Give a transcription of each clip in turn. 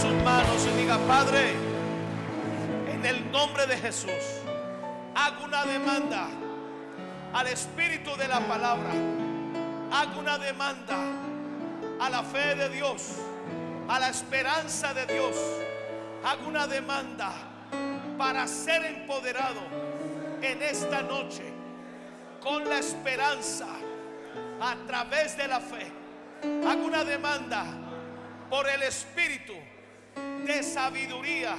sus manos y diga: Padre, en el nombre de Jesús, hago una demanda al espíritu de la palabra. Hago una demanda a la fe de Dios, a la esperanza de Dios. Hago una demanda para ser empoderado en esta noche con la esperanza a través de la fe. Hago una demanda por el espíritu de sabiduría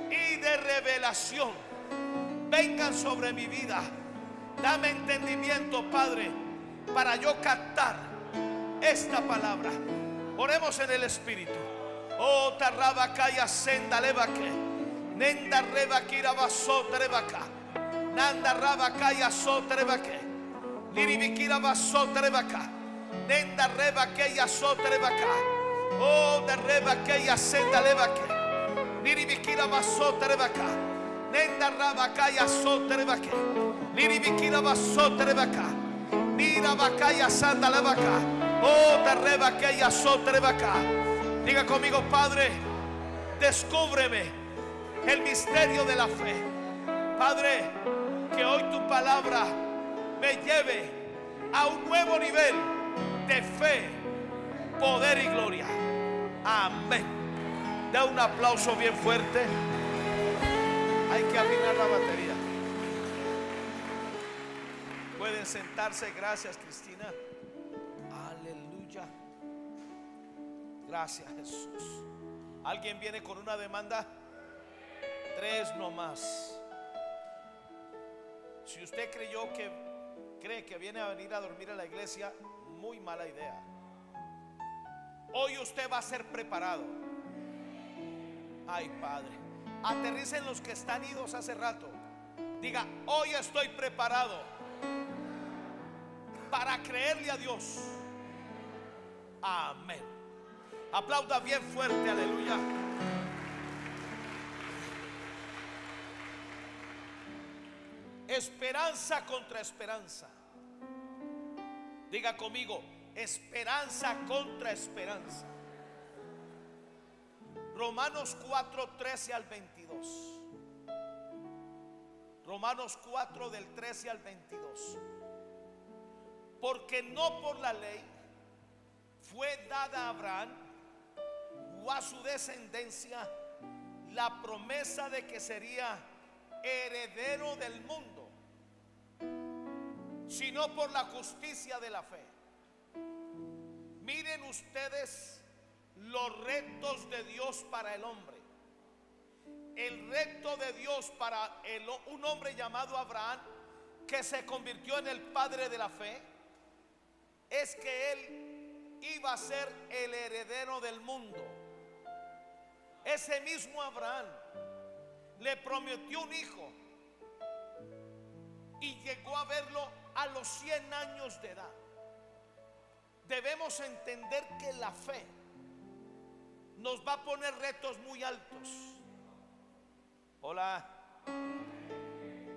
y de revelación. Vengan sobre mi vida. Dame entendimiento, Padre, para yo captar esta palabra. Oremos en el espíritu. Oh, tarrabacaya senda levaque, nenda rebakira baso trebaka, nanda rabacaya so trebake, liribikira baso trebaka, nenda rebakeya so trebaka. Oh, de rebakeya senda levaque, liribikira baso trebaka, nenda rabacaya so trebake, liribikira baso trebaka, mira bacaya sanda levaca. Oh, de rebakeya so trebaka. Diga conmigo: Padre, descúbreme el misterio de la fe. Padre, que hoy tu palabra me lleve a un nuevo nivel de fe, poder y gloria. Amén. Da un aplauso bien fuerte. Hay que afinar la batería. Pueden sentarse. Gracias, Cristina. Aleluya. Gracias, Jesús. ¿Alguien viene con una demanda? 3 nomás. Si usted cree que viene a venir a dormir a la iglesia, muy mala idea. Hoy usted va a ser preparado. Ay, Padre, aterricen los que están idos hace rato. Diga: hoy estoy preparado para creerle a Dios. Amén. Aplauda bien fuerte, aleluya. Esperanza contra esperanza. Diga conmigo: esperanza contra esperanza. Romanos 4, 13 al 22. Romanos 4 del 13 al 22. Porque no por la ley fue dada a Abraham o a su descendencia la promesa de que sería heredero del mundo, sino por la justicia de la fe. Miren ustedes los retos de Dios para el hombre. El reto de Dios para un hombre llamado Abraham, que se convirtió en el padre de la fe, es que él iba a ser el heredero del mundo. Ese mismo Abraham le prometió un hijo y llegó a verlo a los 100 años de edad. Debemos entender que la fe nos va a poner retos muy altos. Hola.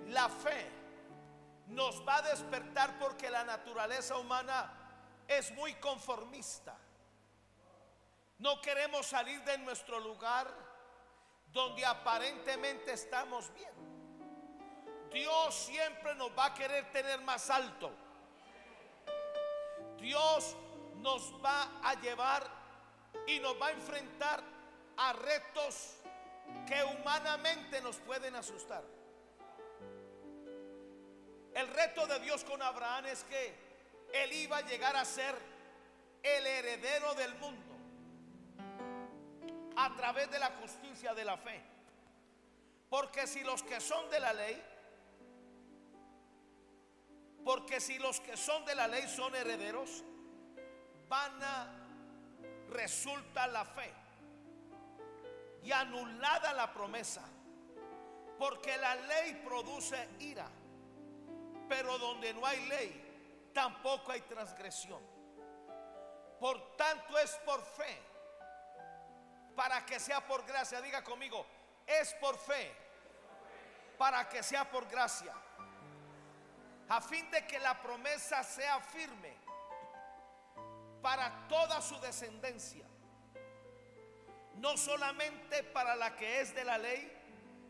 La fe nos va a despertar porque la naturaleza humana es muy conformista. No queremos salir de nuestro lugar donde aparentemente estamos bien. Dios siempre nos va a querer tener más alto. Dios nos va a llevar y nos va a enfrentar a retos que humanamente nos pueden asustar. El reto de Dios con Abraham es que él iba a llegar a ser el heredero del mundo a través de la justicia de la fe. Porque si los que son de la ley son herederos, resulta la fe y anulada la promesa, porque la ley produce ira, pero donde no hay ley tampoco hay transgresión. Por tanto es por fe, para que sea por gracia. Diga conmigo: es por fe, para que sea por gracia, a fin de que la promesa sea firme para toda su descendencia, no solamente para la que es de la ley,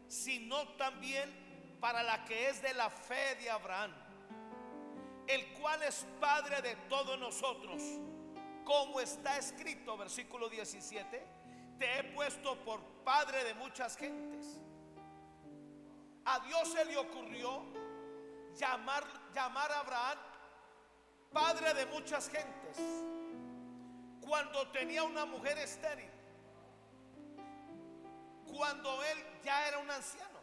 sino también para la que es de la fe de Abraham, el cual es Padre de todos nosotros, como está escrito, versículo 17: te he puesto por Padre de muchas gentes. A Dios se le ocurrió llamar a Abraham Padre de muchas gentes cuando tenía una mujer estéril, cuando él ya era un anciano.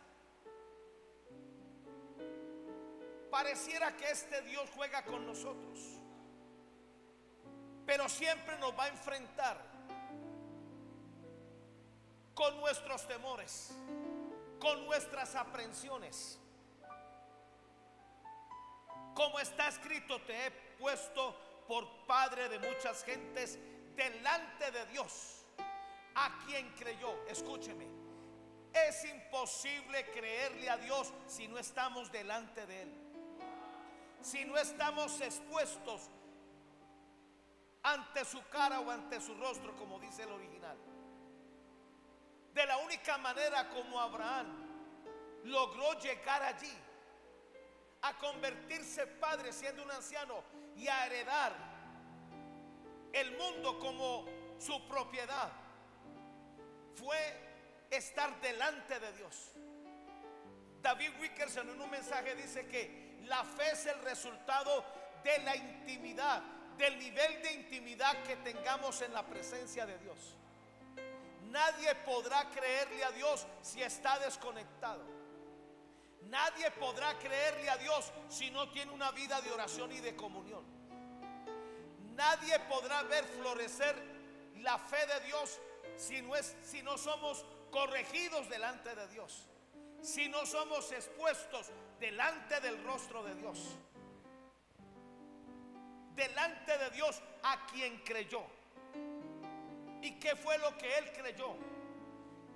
Pareciera que este Dios juega con nosotros, pero siempre nos va a enfrentar con nuestros temores, con nuestras aprensiones. Como está escrito: te he puesto por Padre de muchas gentes delante de Dios, a quien creyó. Escúcheme, es imposible creerle a Dios si no estamos delante de Él, si no estamos expuestos ante su cara o ante su rostro, como dice el original. De la única manera como Abraham logró llegar allí, a convertirse padre siendo un anciano y a heredar el mundo como su propiedad, fue estar delante de Dios. David Wilkerson en un mensaje dice que la fe es el resultado de la intimidad, del nivel de intimidad que tengamos en la presencia de Dios. Nadie podrá creerle a Dios si está desconectado. Nadie podrá creerle a Dios si no tiene una vida de oración y de comunión. Nadie podrá ver florecer la fe de Dios si no somos corregidos delante de Dios, si no somos expuestos delante del rostro de Dios, delante de Dios a quien creyó. ¿Y qué fue lo que él creyó?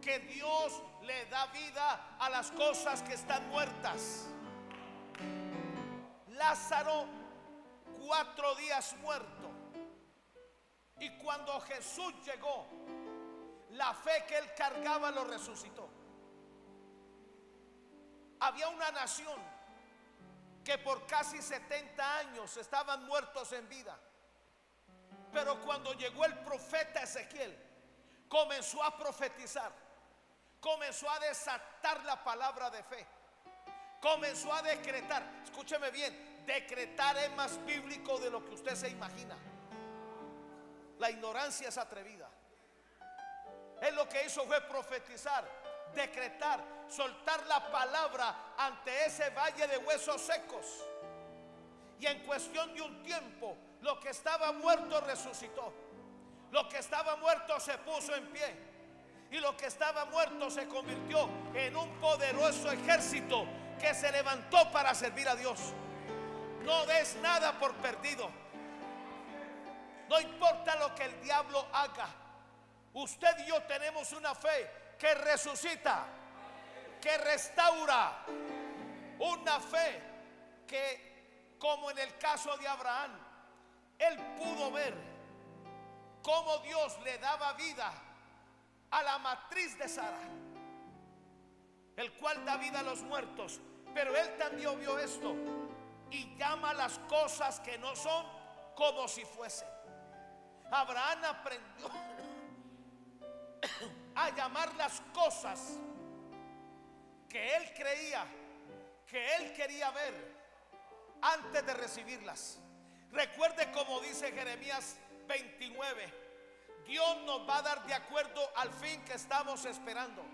Que Dios le da vida a las cosas que están muertas. Lázaro, 4 días muerto, y cuando Jesús llegó, la fe que él cargaba lo resucitó. Había una nación que por casi 70 años estaban muertos en vida, pero cuando llegó el profeta Ezequiel, comenzó a profetizar, comenzó a desatar la palabra de fe, comenzó a decretar. Escúcheme bien, decretar es más bíblico de lo que usted se imagina. La ignorancia es atrevida. Él lo que hizo fue profetizar, decretar, soltar la palabra ante ese valle de huesos secos, y en cuestión de un tiempo lo que estaba muerto resucitó, lo que estaba muerto se puso en pie, y lo que estaba muerto se convirtió en un poderoso ejército que se levantó para servir a Dios. No des nada por perdido. No importa lo que el diablo haga, usted y yo tenemos una fe que resucita, que restaura, una fe que, como en el caso de Abraham, él pudo ver cómo Dios le daba vida a la matriz de Sara, el cual da vida a los muertos. Pero él también vio esto y llama las cosas que no son como si fuesen. Abraham aprendió a llamar las cosas que él creía, que él quería ver, antes de recibirlas. Recuerde como dice Jeremías 29: Dios nos va a dar de acuerdo al fin que estamos esperando.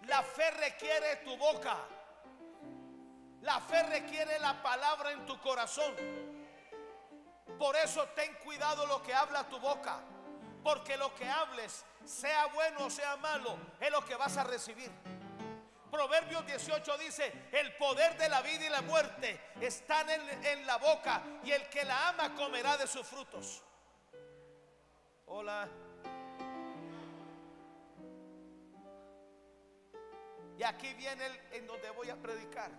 La fe requiere tu boca, la fe requiere la palabra en tu corazón. Por eso ten cuidado lo que habla tu boca, porque lo que hables, sea bueno o sea malo, es lo que vas a recibir. Proverbios 18 dice: el poder de la vida y la muerte están en la boca, y el que la ama comerá de sus frutos. Hola. Y aquí viene en donde voy a predicar.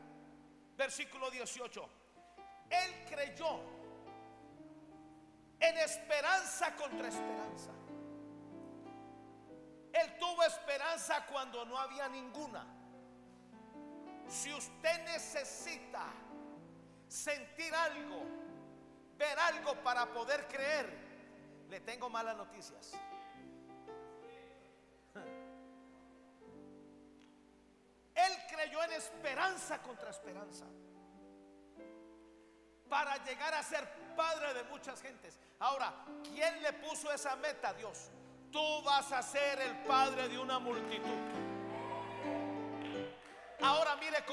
Versículo 18: él creyó en esperanza contra esperanza. esperanza cuando no había ninguna. Si usted necesita sentir algo, ver algo para poder creer, le tengo malas noticias. Él creyó en esperanza contra esperanza para llegar a ser padre de muchas gentes. Ahora, ¿quién le puso esa meta? Dios. Tú vas a ser el padre de una multitud. Ahora mire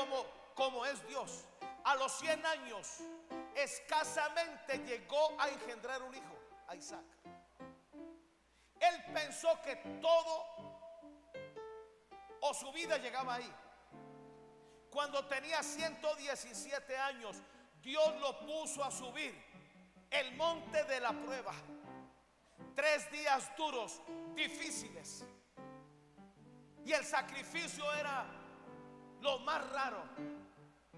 cómo es Dios. A los 100 años escasamente llegó a engendrar un hijo, a Isaac. Él pensó que todo o su vida llegaba ahí. Cuando tenía 117 años, Dios lo puso a subir el monte de la prueba. 3 días duros, difíciles. Y el sacrificio era lo más raro.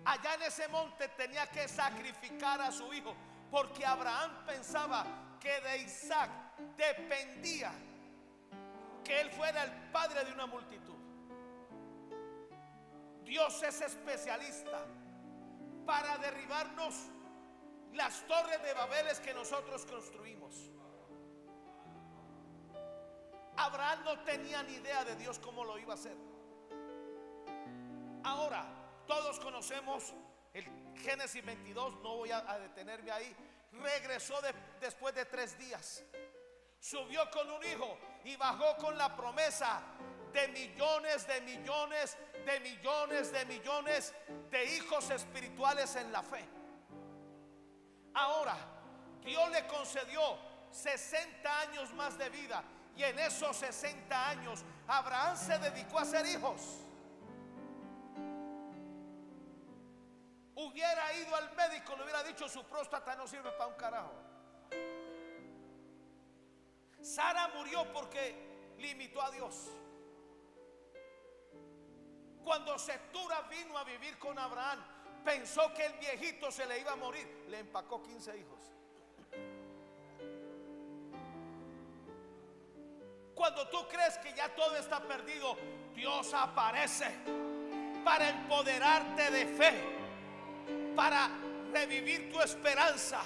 Allá en ese monte tenía que sacrificar a su hijo, porque Abraham pensaba que de Isaac dependía que él fuera el padre de una multitud. Dios es especialista para derribarnos las torres de Babeles que nosotros construimos. Abraham no tenía ni idea de Dios cómo lo iba a hacer. Ahora, todos conocemos el Génesis 22, no voy a detenerme ahí. Regresó después de 3 días. Subió con un hijo y bajó con la promesa de millones, de millones, de millones, de millones de hijos espirituales en la fe. Ahora, Dios le concedió 60 años más de vida, y en esos 60 años Abraham se dedicó a hacer hijos. Hubiera ido al médico, le hubiera dicho: su próstata no sirve para un carajo. Sara murió porque limitó a Dios. Cuando Setura vino a vivir con Abraham, pensó que el viejito se le iba a morir. Le empacó 15 hijos. Cuando tú crees que ya todo está perdido, Dios aparece para empoderarte de fe, para revivir tu esperanza.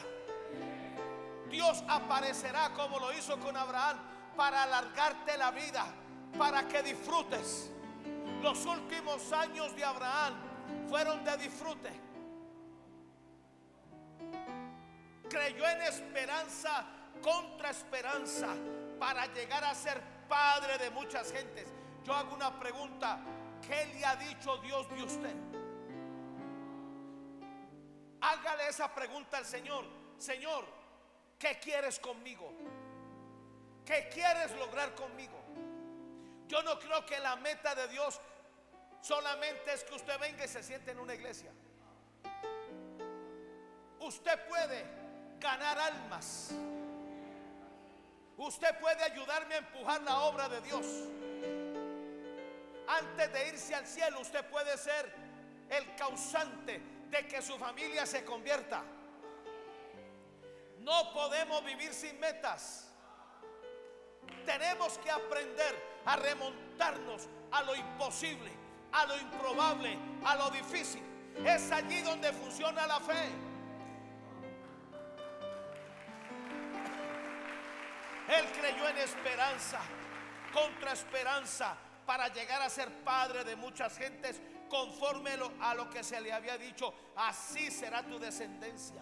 Dios aparecerá como lo hizo con Abraham, para alargarte la vida, para que disfrutes. Los últimos años de Abraham fueron de disfrute. Creyó en esperanza contra esperanza para llegar a ser padre de muchas gentes. Yo hago una pregunta: ¿qué le ha dicho Dios de usted? Hágale esa pregunta al Señor. Señor, ¿qué quieres conmigo? ¿Qué quieres lograr conmigo? Yo no creo que la meta de Dios solamente es que usted venga y se siente en una iglesia. Usted puede ganar almas. Usted puede ayudarme a empujar la obra de Dios. Antes de irse al cielo, usted puede ser el causante de que su familia se convierta. No podemos vivir sin metas. Tenemos que aprender a remontarnos a lo imposible, a lo improbable, a lo difícil. Es allí donde funciona la fe. Él creyó en esperanza contra esperanza para llegar a ser padre de muchas gentes, conforme a lo que se le había dicho: así será tu descendencia.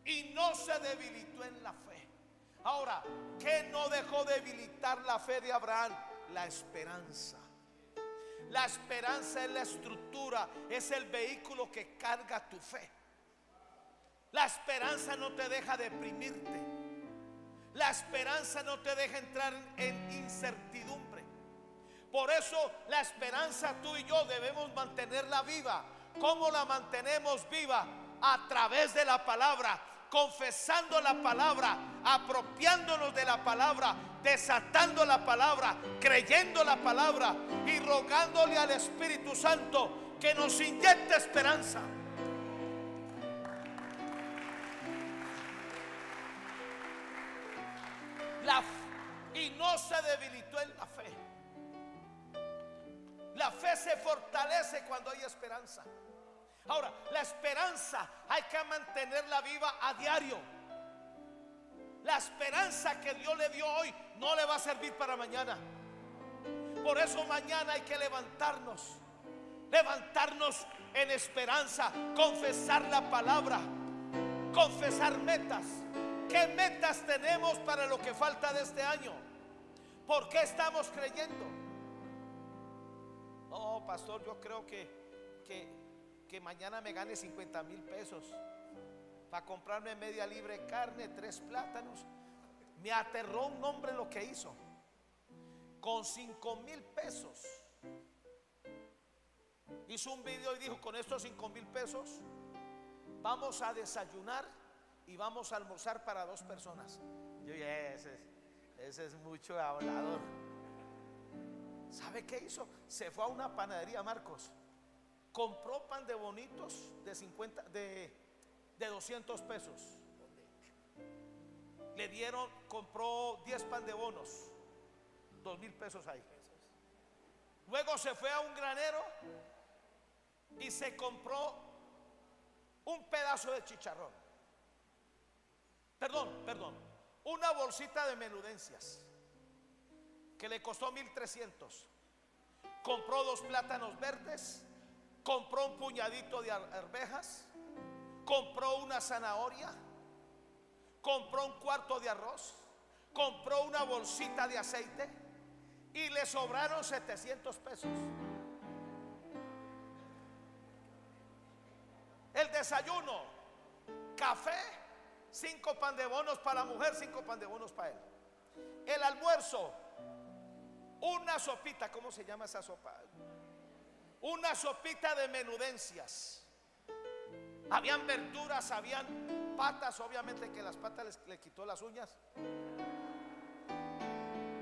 Y no se debilitó en la fe. Ahora, ¿qué no dejó debilitar la fe de Abraham? La esperanza. La esperanza es la estructura, es el vehículo que carga tu fe. La esperanza no te deja deprimirte. La esperanza no te deja entrar en incertidumbre. Por eso la esperanza, tú y yo debemos mantenerla viva. ¿Cómo la mantenemos viva? A través de la palabra, confesando la palabra, apropiándonos de la palabra, desatando la palabra, creyendo la palabra y rogándole al Espíritu Santo que nos inyecte esperanza. Y no no se debilitó en la fe. La fe se fortalece cuando hay esperanza. Ahora, la esperanza hay que mantenerla viva a diario. La esperanza que Dios le dio hoy no le va a servir para mañana. Por eso mañana hay que levantarnos en esperanza, confesar la palabra, confesar metas. ¿Qué metas tenemos para lo que falta de este año? ¿Por qué estamos creyendo? No, pastor, yo creo que mañana me gane 50,000 pesos para comprarme media libre de carne, 3 plátanos. Me aterró un hombre lo que hizo. Con 5,000 pesos hizo un video y dijo: con estos 5,000 pesos vamos a desayunar y vamos a almorzar para 2 personas. Yo dije: ese es mucho hablador. ¿Sabe qué hizo? Se fue a una panadería, Marcos, compró pan de bonitos de 200 pesos. Le dieron, compró 10 pan de bonos, 2,000 pesos ahí. Luego se fue a un granero y se compró un pedazo de chicharrón. Perdón, una bolsita de menudencias que le costó 1,300. Compró 2 plátanos verdes, compró un puñadito de arvejas, compró una zanahoria, compró un cuarto de arroz, compró una bolsita de aceite y le sobraron 700 pesos. El desayuno: café, 5 pan de bonos para la mujer, 5 pan de bonos para él. El almuerzo: una sopita. ¿Cómo se llama esa sopa? Una sopita de menudencias. Habían verduras, habían patas. Obviamente que las patas le quitó las uñas.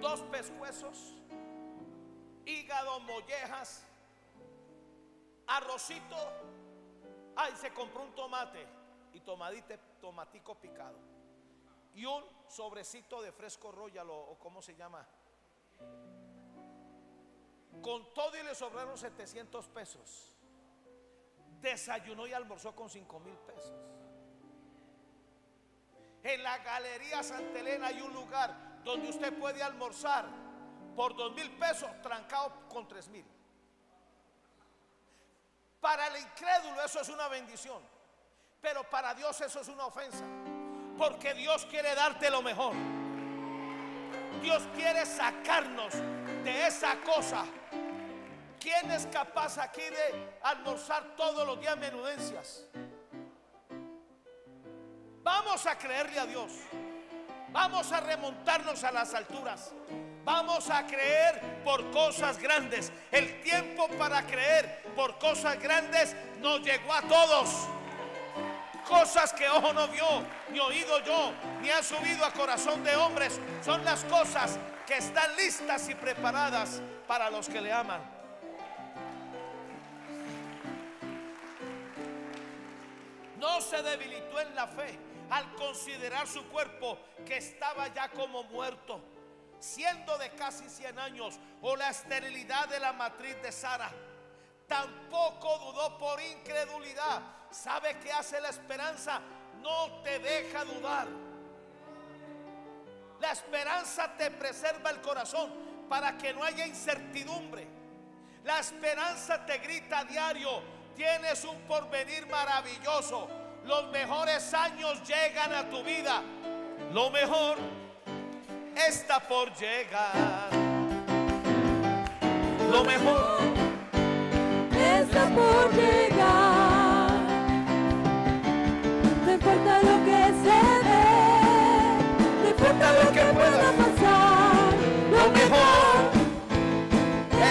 2 pescuezos, hígado, mollejas, arrocito. Ay, se compró un tomate y tomatico picado y un sobrecito de fresco royal o ¿cómo se llama? Con todo y le sobraron 700 pesos. Desayunó y almorzó con 5,000 pesos. En la Galería Santa Elena hay un lugar donde usted puede almorzar por 2,000 pesos, trancado con 3,000. Para el incrédulo eso es una bendición, pero para Dios eso es una ofensa, porque Dios quiere darte lo mejor. Dios quiere sacarnos de esa cosa. ¿Quién es capaz aquí de almorzar todos los días menudencias? Vamos a creerle a Dios. Vamos a remontarnos a las alturas. Vamos a creer por cosas grandes. El tiempo para creer por cosas grandes nos llegó a todos. Cosas que ojo no vio, ni oído yo, ni han subido a corazón de hombres. Son las cosas que están listas y preparadas para los que le aman. No se debilitó en la fe al considerar su cuerpo que estaba ya como muerto, siendo de casi 100 años, o la esterilidad de la matriz de Sara. Tampoco dudó por incredulidad. ¿Sabe qué hace la esperanza? No te deja dudar. La esperanza te preserva el corazón para que no haya incertidumbre. La esperanza te grita a diario: tienes un porvenir maravilloso. Los mejores años llegan a tu vida. Lo mejor está por llegar. Lo mejor está por llegar. No importa lo que se ve, no importa lo que pueda pasar. Lo mejor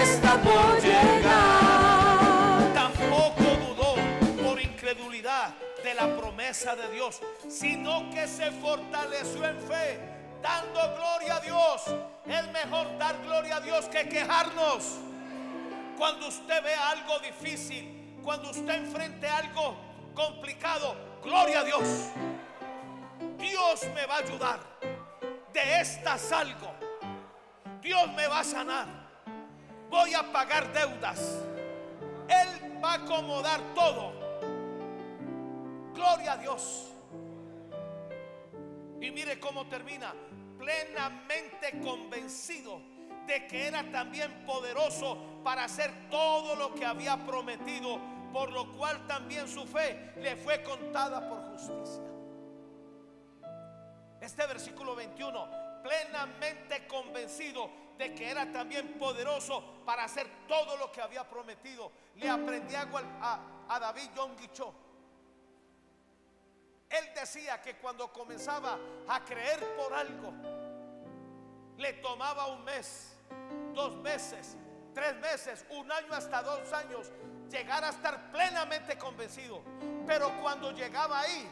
está por llegar. Tampoco dudó por incredulidad de la promesa de Dios, sino que se fortaleció en fe, dando gloria a Dios. Es mejor dar gloria a Dios que quejarnos. Cuando usted ve algo difícil, cuando usted enfrente algo complicado, gloria a Dios. Dios me va a ayudar. De esta salgo. Dios me va a sanar. Voy a pagar deudas. Él va a acomodar todo. Gloria a Dios. Y mire cómo termina: plenamente convencido de que era también poderoso para hacer todo lo que había prometido, por lo cual también su fe le fue contada por justicia. Este versículo 21, plenamente convencido de que era también poderoso para hacer todo lo que había prometido, le aprendí a David John Guichot. Él decía que cuando comenzaba a creer por algo, le tomaba un mes, 2 meses, 3 meses, 1 año, hasta 2 años llegar a estar plenamente convencido. Pero cuando llegaba ahí,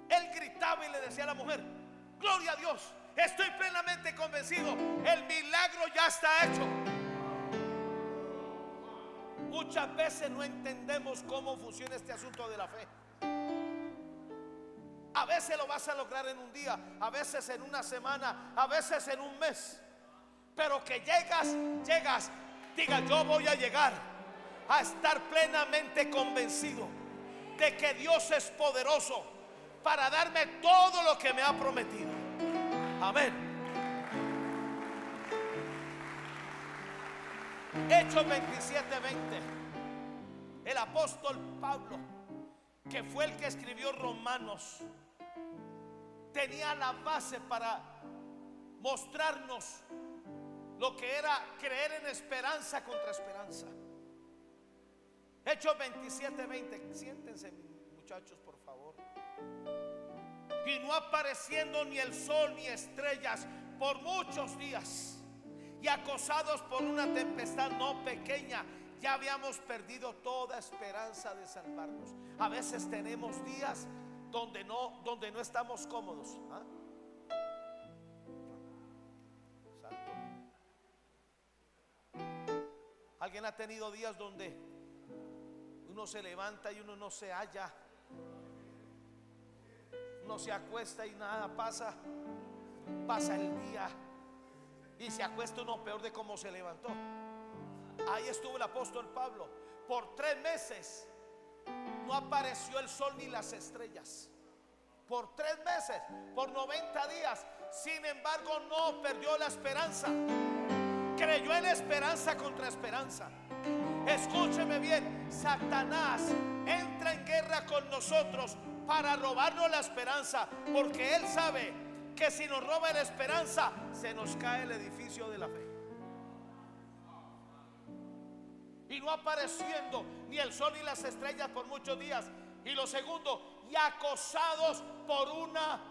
él gritaba y le decía a la mujer: gloria a Dios, estoy plenamente convencido, el milagro ya está hecho. Muchas veces no entendemos cómo funciona este asunto de la fe. A veces lo vas a lograr en un día, a veces en una semana, a veces en un mes. Pero que llegas, diga: yo voy a llegar a estar plenamente convencido de que Dios es poderoso para darme todo lo que me ha prometido. Amén. Hechos 27:20. El apóstol Pablo, que fue el que escribió Romanos, tenía la base para mostrarnos lo que era creer en esperanza contra esperanza. Hechos 27:20. Siéntense, muchachos, por favor. Y no apareciendo ni el sol ni estrellas por muchos días, y acosados por una tempestad no pequeña, ya habíamos perdido toda esperanza de salvarnos. A veces tenemos días donde no estamos cómodos. ¿Ah? Santo. ¿Alguien ha tenido días donde uno se levanta y uno no se halla? Uno se acuesta y nada pasa. Pasa el día y se acuesta uno peor de cómo se levantó. Ahí estuvo el apóstol Pablo. Por 3 meses no apareció el sol ni las estrellas. Por 3 meses, por 90 días. Sin embargo, no perdió la esperanza. Creyó en esperanza contra esperanza. Escúcheme bien: Satanás entra en guerra con nosotros para robarnos la esperanza, porque él sabe que si nos roba la esperanza, se nos cae el edificio de la fe. Y no apareciendo ni el sol ni las estrellas por muchos días. Y lo segundo, y acosados por una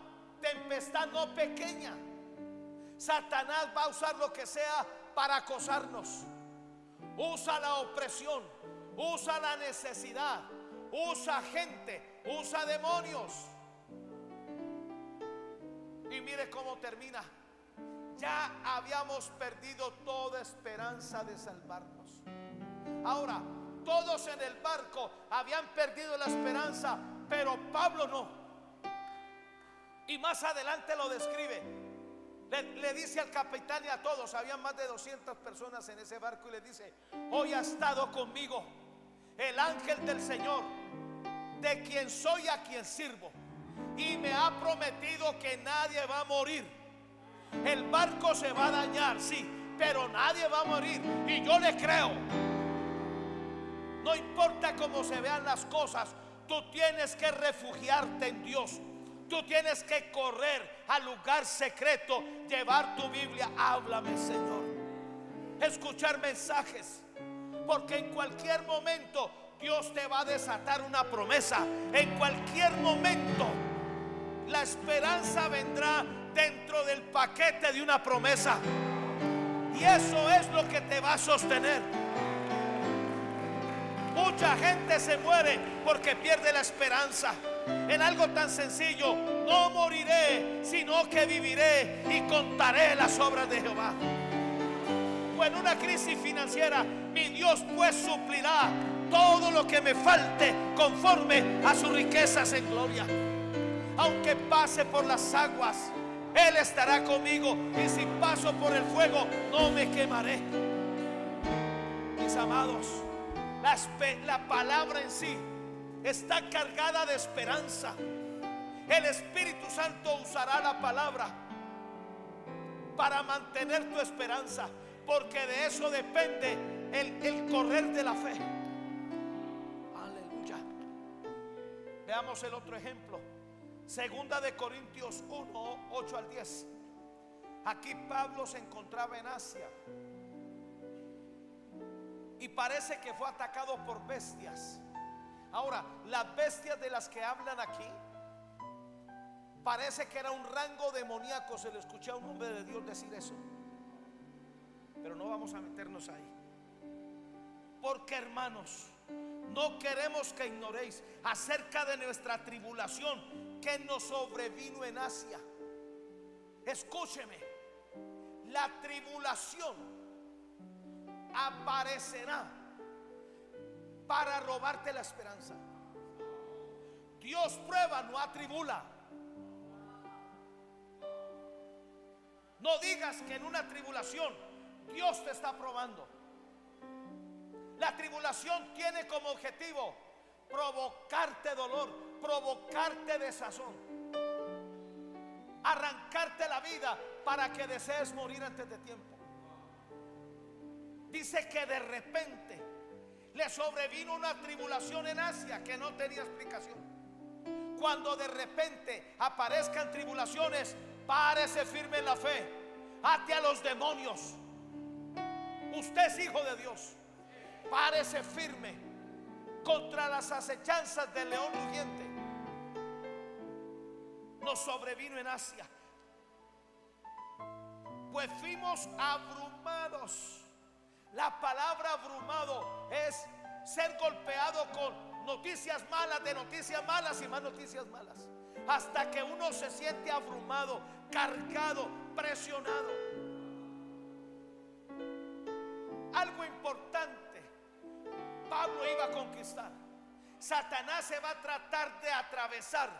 tempestad no pequeña. Satanás va a usar lo que sea para acosarnos. Usa la opresión, usa la necesidad, usa gente, usa demonios. Y mire cómo termina: ya habíamos perdido toda esperanza de salvarnos. Ahora, todos en el barco habían perdido la esperanza, pero Pablo no. Y más adelante lo describe. Le dice al capitán y a todos, había más de 200 personas en ese barco, y le dice: hoy ha estado conmigo el ángel del Señor, de quien soy, a quien sirvo, y me ha prometido que nadie va a morir. El barco se va a dañar, sí, pero nadie va a morir, y yo le creo. No importa cómo se vean las cosas, tú tienes que refugiarte en Dios. Tú tienes que correr al lugar secreto, llevar tu Biblia, háblame, Señor, escuchar mensajes, porque en cualquier momento Dios te va a desatar una promesa. En cualquier momento la esperanza vendrá dentro del paquete de una promesa, y eso es lo que te va a sostener. Mucha gente se muere porque pierde la esperanza en algo tan sencillo: no moriré, sino que viviré y contaré las obras de Jehová. O en una crisis financiera: mi Dios pues suplirá todo lo que me falte conforme a sus riquezas en gloria. Aunque pase por las aguas, Él estará conmigo, y si paso por el fuego no me quemaré. Mis amados, la palabra en sí está cargada de esperanza. El Espíritu Santo usará la palabra para mantener tu esperanza, porque de eso depende el correr de la fe. Aleluya. Veamos el otro ejemplo. Segunda de Corintios 1, 8 al 10. Aquí Pablo se encontraba en Asia y parece que fue atacado por bestias. Ahora, las bestias de las que hablan aquí parece que era un rango demoníaco. Se le escuché a un hombre de Dios decir eso, pero no vamos a meternos ahí, porque hermanos, no queremos que ignoréis acerca de nuestra tribulación que nos sobrevino en Asia. Escúcheme, la tribulación aparecerá para robarte la esperanza. Dios prueba, no atribula. No digas que en una tribulación Dios te está probando. La tribulación tiene como objetivo provocarte dolor, provocarte desazón, arrancarte la vida para que desees morir antes de tiempo. Dice que de repente le sobrevino una tribulación en Asia que no tenía explicación. Cuando de repente aparezcan tribulaciones, párese firme en la fe, ate a los demonios. Usted es hijo de Dios. Párese firme contra las acechanzas del león rugiente. Nos sobrevino en Asia, pues fuimos abrumados. La palabra abrumado es ser golpeado con noticias malas, de noticias malas y más noticias malas, hasta que uno se siente abrumado, cargado, presionado. Algo importante Pablo iba a conquistar. Satanás se va a tratar de atravesar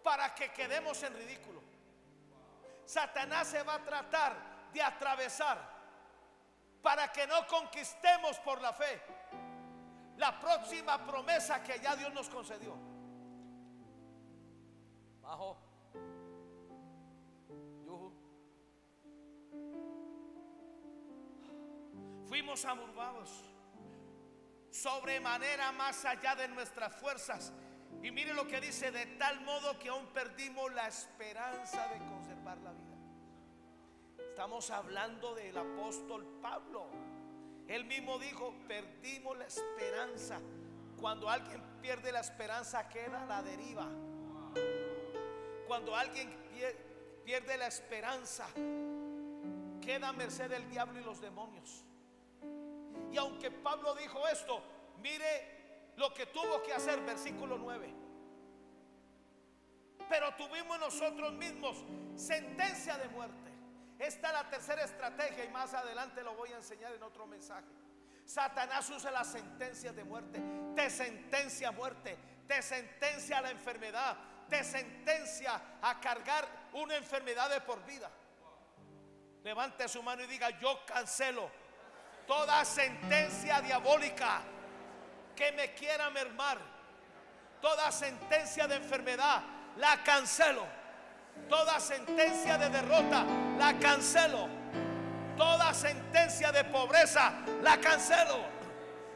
para que quedemos en ridículo. Satanás se va a tratar de atravesar para que no conquistemos por la fe la próxima promesa que ya Dios nos concedió. Bajo. Fuimos amurbados sobremanera, más allá de nuestras fuerzas. Y mire lo que dice: de tal modo que aún perdimos la esperanza de conservar la vida. Estamos hablando del apóstol Pablo. Él mismo dijo: perdimos la esperanza. Cuando alguien pierde la esperanza, queda a la deriva. Cuando alguien pierde la esperanza, queda a merced del diablo y los demonios. Y aunque Pablo dijo esto, mire lo que tuvo que hacer, versículo 9. Pero tuvimos nosotros mismos sentencia de muerte. Esta es la tercera estrategia, y más adelante lo voy a enseñar en otro mensaje. Satanás usa las sentencias de muerte. Te sentencia a muerte, te sentencia a la enfermedad, te sentencia a cargar una enfermedad de por vida. Levante su mano y diga: yo cancelo toda sentencia diabólica que me quiera mermar. Toda sentencia de enfermedad la cancelo. Toda sentencia de derrota la cancelo. Toda sentencia de pobreza la cancelo.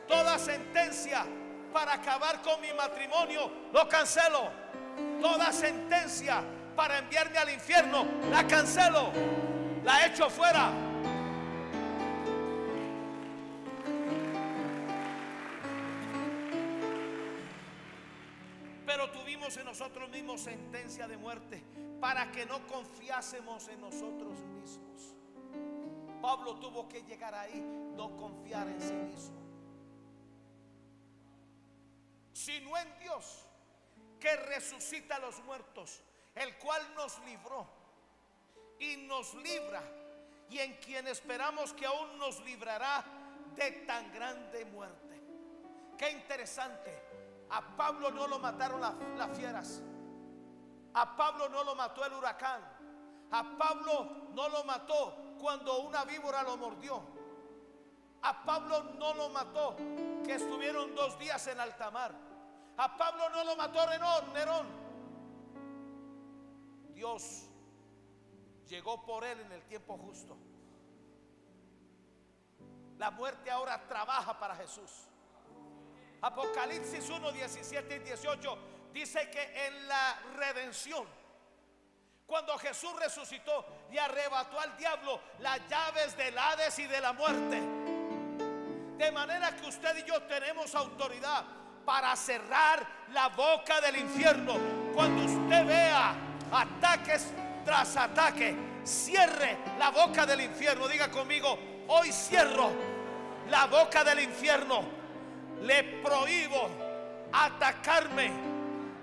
Toda sentencia para acabar con mi matrimonio lo cancelo. Toda sentencia para enviarme al infierno la cancelo. La echo fuera. Pero tuvimos en nosotros mismos sentencia de muerte para que no confiásemos en nosotros mismos. Pablo tuvo que llegar ahí, no confiar en sí mismo, sino en Dios, que resucita a los muertos, el cual nos libró y nos libra, y en quien esperamos que aún nos librará de tan grande muerte. Qué interesante. A Pablo no lo mataron las fieras. A Pablo no lo mató el huracán. A Pablo no lo mató cuando una víbora lo mordió. A Pablo no lo mató que estuvieron 2 días en alta mar. A Pablo no lo mató Nerón. Dios llegó por él en el tiempo justo. La muerte ahora trabaja para Jesús. Apocalipsis 1, 17 y 18 dice que en la redención, cuando Jesús resucitó y arrebató al diablo las llaves del Hades y de la muerte, de manera que usted y yo tenemos autoridad para cerrar la boca del infierno. Cuando usted vea ataques tras ataque, cierre la boca del infierno. Diga conmigo: hoy cierro la boca del infierno. Le prohíbo atacarme,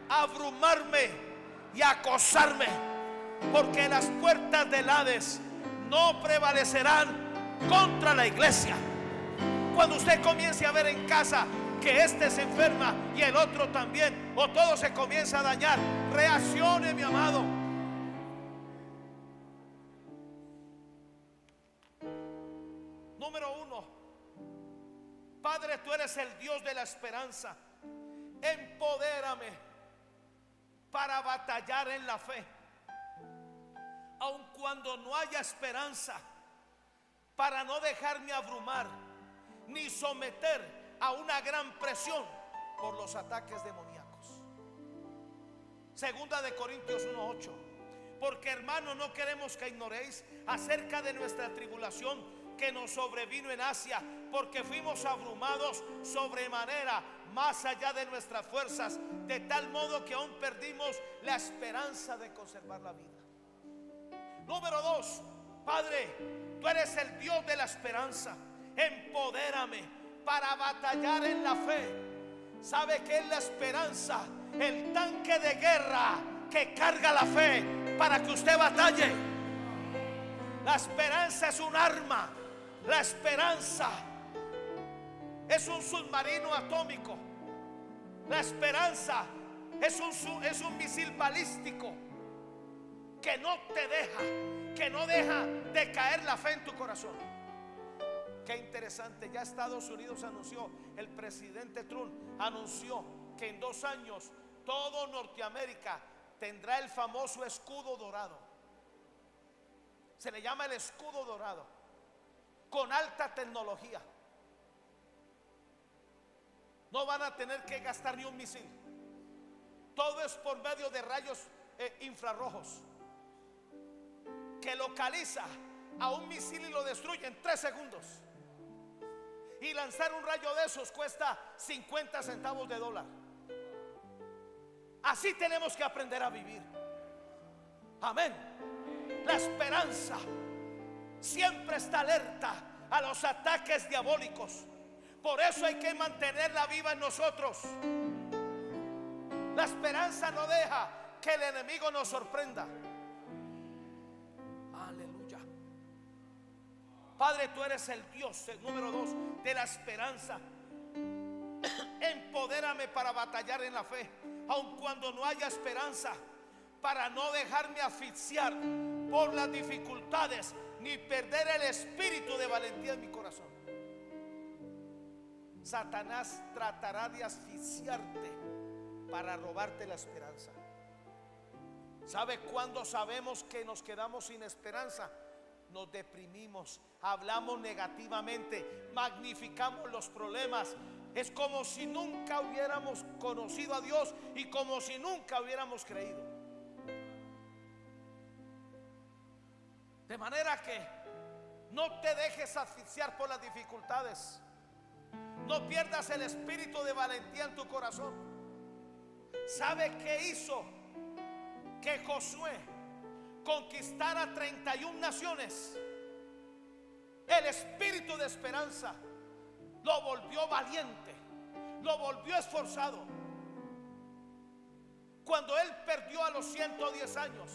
abrumarme y acosarme, porque las puertas del Hades no prevalecerán contra la iglesia. Cuando usted comience a ver en casa que este se enferma y el otro también, o todo se comienza a dañar, reaccione, mi amado. Número 1, Padre, tú eres el Dios de la esperanza. Empodérame para batallar en la fe, aun cuando no haya esperanza, para no dejarme abrumar ni someter a una gran presión por los ataques demoníacos. Segunda de Corintios 1:8. Porque, hermanos, no queremos que ignoréis acerca de nuestra tribulación que nos sobrevino en Asia, porque fuimos abrumados sobremanera, más allá de nuestras fuerzas, de tal modo que aún perdimos la esperanza de conservar la vida. Número 2, Padre, tú eres el Dios de la esperanza. Empodérame para batallar en la fe. ¿Sabe qué es la esperanza? El tanque de guerra que carga la fe para que usted batalle. La esperanza es un arma. La esperanza es un submarino atómico. La esperanza es un misil balístico que no te deja, que no deja de caer la fe en tu corazón. Qué interesante, ya Estados Unidos anunció, el presidente Trump anunció que en 2 años todo Norteamérica tendrá el famoso escudo dorado. Se le llama el escudo dorado, con alta tecnología. No van a tener que gastar ni un misil. Todo es por medio de rayos infrarrojos, que localiza a un misil y lo destruye en 3 segundos. Y lanzar un rayo de esos cuesta 50 centavos de dólar. Así tenemos que aprender a vivir. Amén. La esperanza siempre está alerta a los ataques diabólicos. Por eso hay que mantenerla viva en nosotros. La esperanza no deja que el enemigo nos sorprenda. Aleluya. Padre, tú eres el Dios, el número 2, de la esperanza. Empodérame para batallar en la fe, aun cuando no haya esperanza, para no dejarme asfixiar por las dificultades, ni perder el espíritu de valentía en mi corazón. Satanás tratará de asfixiarte para robarte la esperanza. ¿Sabe cuándo sabemos que nos quedamos sin esperanza? Nos deprimimos, hablamos negativamente, magnificamos los problemas. Es como si nunca hubiéramos conocido a Dios y como si nunca hubiéramos creído. De manera que no te dejes asfixiar por las dificultades. No pierdas el espíritu de valentía en tu corazón. ¿Sabe qué hizo que Josué conquistara 31 naciones? El espíritu de esperanza lo volvió valiente, lo volvió esforzado. Cuando él perdió a los 110 años.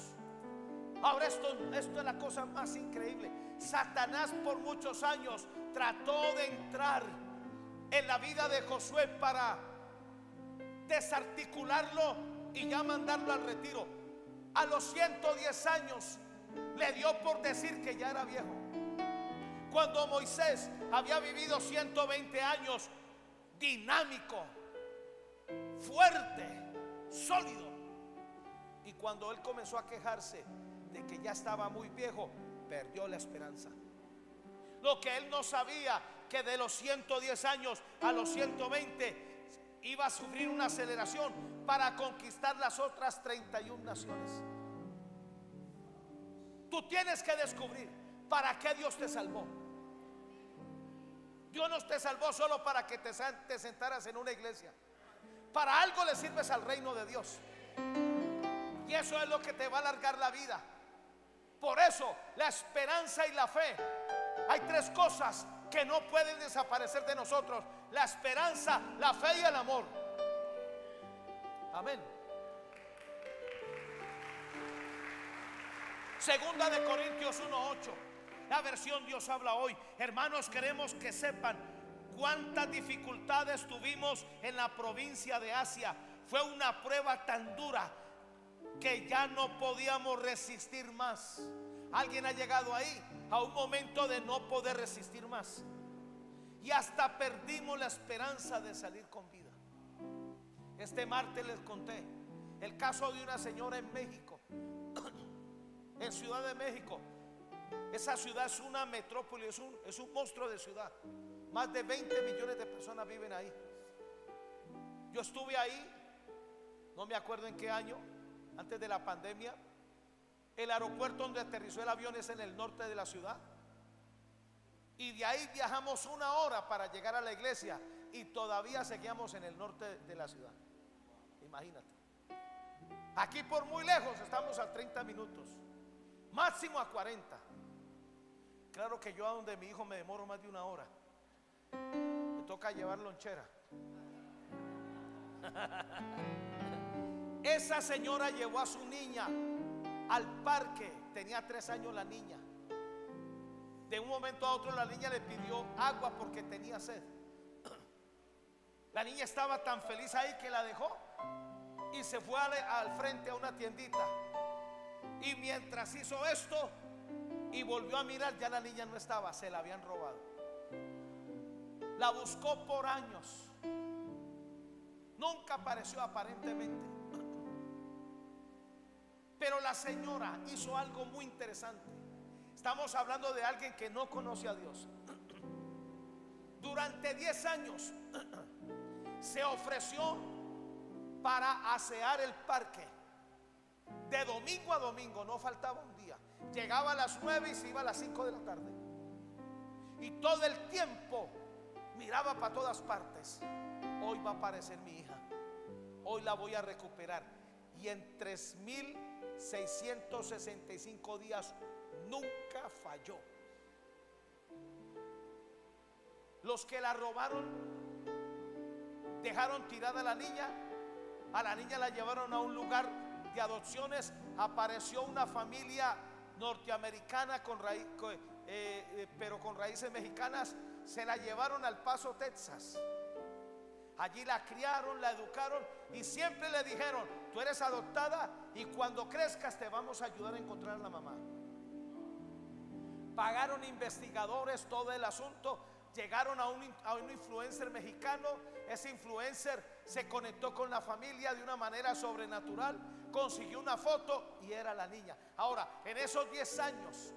Ahora esto es la cosa más increíble. Satanás por muchos años trató de entrar en la vida de Josué para desarticularlo y ya mandarlo al retiro. A los 110 años le dio por decir que ya era viejo. Cuando Moisés había vivido 120 años, dinámico, fuerte, sólido. Y cuando él comenzó a quejarse de que ya estaba muy viejo, perdió la esperanza. Lo que él no sabía, que de los 110 años a los 120 iba a sufrir una aceleración para conquistar las otras 31 naciones. Tú tienes que descubrir para qué Dios te salvó. Dios no te salvó solo para que te sentaras en una iglesia. Para algo le sirves al reino de Dios. Y eso es lo que te va a alargar la vida. Por eso la esperanza y la fe, hay tres cosas que no pueden desaparecer de nosotros: la esperanza, la fe y el amor. Amén. Segunda de Corintios 1:8, la versión Dios habla hoy. Hermanos, queremos que sepan cuántas dificultades tuvimos en la provincia de Asia. Fue una prueba tan dura que ya no podíamos resistir más. ¿Alguien ha llegado ahí a un momento de no poder resistir más? Y hasta perdimos la esperanza de salir con vida. Este martes les conté el caso de una señora en México, en Ciudad de México. Esa ciudad es una metrópoli, es un monstruo de ciudad. Más de 20 millones de personas viven ahí. Yo estuve ahí, no me acuerdo en qué año, antes de la pandemia. El aeropuerto donde aterrizó el avión es en el norte de la ciudad. Y de ahí viajamos 1 hora para llegar a la iglesia y todavía seguíamos en el norte de la ciudad. Imagínate. Aquí por muy lejos estamos a 30 minutos, máximo a 40. Claro que yo a donde mi hijo me demoro más de 1 hora. Me toca llevar lonchera. Esa señora llevó a su niña al parque. Tenía 3 años la niña. De un momento a otro la niña le pidió agua porque tenía sed. La niña estaba tan feliz ahí que la dejó y se fue al frente a una tiendita. Y mientras hizo esto y volvió a mirar, ya la niña no estaba, se la habían robado. La buscó por años, nunca apareció aparentemente. Pero la señora hizo algo muy interesante. Estamos hablando de alguien que no conoce a Dios. Durante 10 años se ofreció para asear el parque. De domingo a domingo, no faltaba un día. Llegaba a las 9 y se iba a las 5 de la tarde. Y todo el tiempo miraba para todas partes. Hoy va a aparecer mi hija, hoy la voy a recuperar. Y en 3.665 días nunca falló. Los que la robaron dejaron tirada a la niña la llevaron a un lugar de adopciones. Apareció una familia norteamericana pero con raíces mexicanas. Se la llevaron al Paso, Texas. Allí la criaron, la educaron y siempre le dijeron: tú eres adoptada y cuando crezcas te vamos a ayudar a encontrar a la mamá. Pagaron investigadores todo el asunto. Llegaron a un influencer mexicano. Ese influencer se conectó con la familia de una manera sobrenatural, consiguió una foto y era la niña. Ahora, en esos 10 años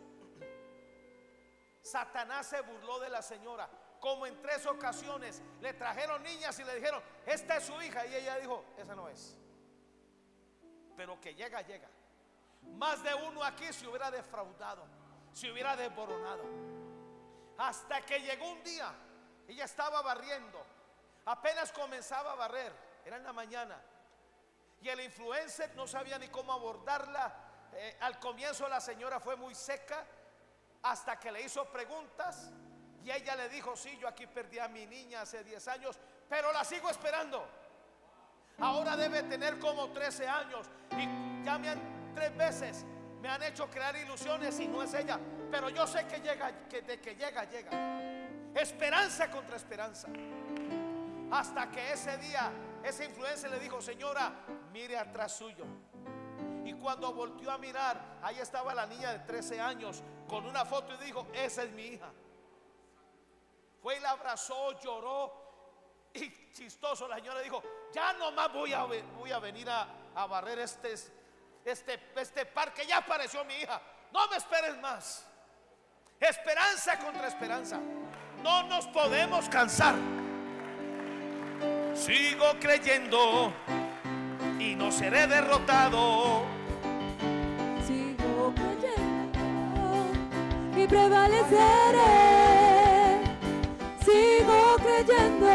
Satanás se burló de la señora. Como en 3 ocasiones le trajeron niñas y le dijeron: esta es su hija, y ella dijo: esa no es. Pero que llega, llega. Más de uno aquí se hubiera defraudado, se hubiera desboronado. Hasta que llegó un día, ella estaba barriendo, apenas comenzaba a barrer, era en la mañana, y el influencer no sabía ni cómo abordarla. Al comienzo la señora fue muy seca, hasta que le hizo preguntas y ella le dijo: sí, yo aquí perdí a mi niña hace 10 años, pero la sigo esperando. Ahora debe tener como 13 años y ya 3 veces me han hecho crear ilusiones y no es ella, pero yo sé que llega, que de que llega, llega. Esperanza contra esperanza. Hasta que ese día ese influencer le dijo: señora, mire atrás suyo. Y cuando volteó a mirar, ahí estaba la niña de 13 años con una foto y dijo: esa es mi hija. Fue y la abrazó, lloró. Y chistoso, la señora dijo: ya nomás voy a venir a barrer este parque. Ya apareció mi hija, no me esperes más. Esperanza contra esperanza. No nos podemos cansar. Sigo creyendo y no seré derrotado. Sigo creyendo y prevaleceré. Sigo creyendo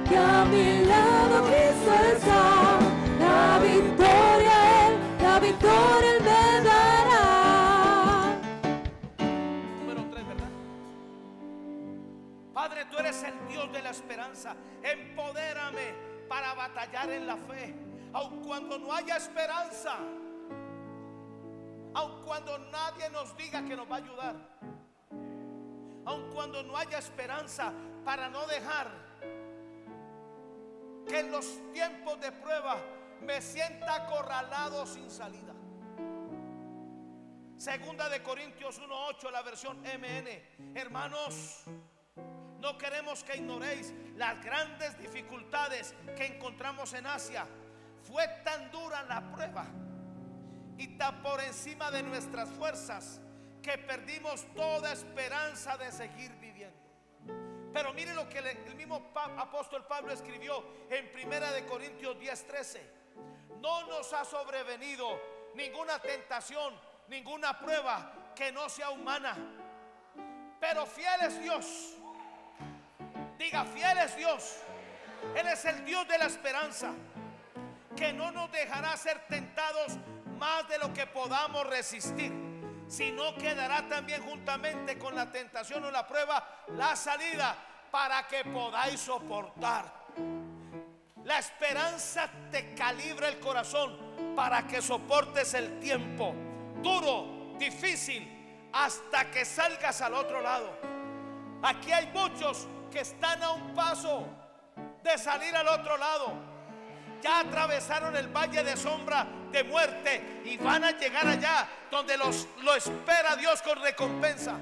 que a mi lado Cristo está. La victoria Él me dará. Número 3, ¿verdad? Padre, tú eres el Dios de la esperanza. Empodérame para batallar en la fe, aun cuando no haya esperanza, aun cuando nadie nos diga que nos va a ayudar, aun cuando no haya esperanza, para no dejar que en los tiempos de prueba me sienta acorralado sin salida. Segunda de Corintios 1:8, la versión MN. Hermanos, no queremos que ignoréis las grandes dificultades que encontramos en Asia. Fue tan dura la prueba y tan por encima de nuestras fuerzas que perdimos toda esperanza de seguir viviendo. Pero mire lo que el mismo apóstol Pablo escribió en Primera de Corintios 10:13. No nos ha sobrevenido ninguna tentación, ninguna prueba que no sea humana, pero fiel es Dios. Diga: fiel es Dios. Él es el Dios de la esperanza, que no nos dejará ser tentados más de lo que podamos resistir, sino que dará también juntamente con la tentación o la prueba la salida para que podáis soportar. La esperanza te calibra el corazón para que soportes el tiempo duro, difícil, hasta que salgas al otro lado. Aquí hay muchos que están a un paso de salir al otro lado. Ya atravesaron el valle de sombra de muerte y van a llegar allá donde lo espera Dios con recompensa.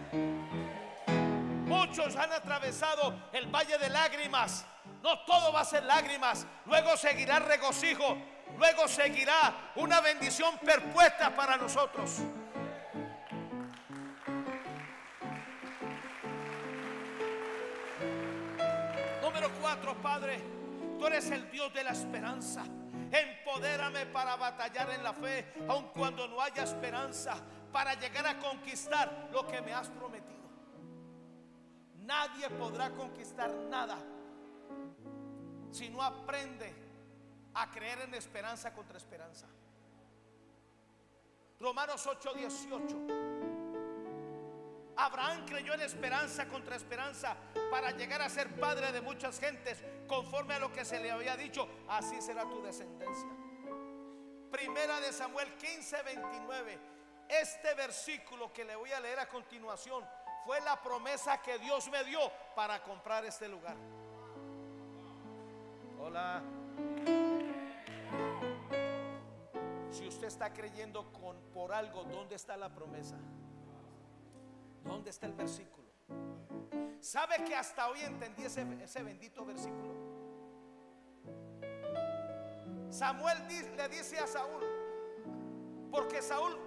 Muchos han atravesado el valle de lágrimas. No todo va a ser lágrimas. Luego seguirá regocijo. Luego seguirá una bendición perpetua para nosotros. Número 4, Padre, tú eres el Dios de la esperanza. Empodérame para batallar en la fe, aun cuando no haya esperanza, para llegar a conquistar lo que me has prometido. Nadie podrá conquistar nada si no aprende a creer en esperanza contra esperanza. Romanos 8:18. Abraham creyó en esperanza contra esperanza para llegar a ser padre de muchas gentes, conforme a lo que se le había dicho: así será tu descendencia. Primera de Samuel 15:29. Este versículo que le voy a leer a continuación fue la promesa que Dios me dio para comprar este lugar. Hola. Si usted está creyendo por algo, ¿dónde está la promesa? ¿Dónde está el versículo? ¿Sabe que hasta hoy entendí ese bendito versículo? Samuel le dice a Saúl, porque Saúl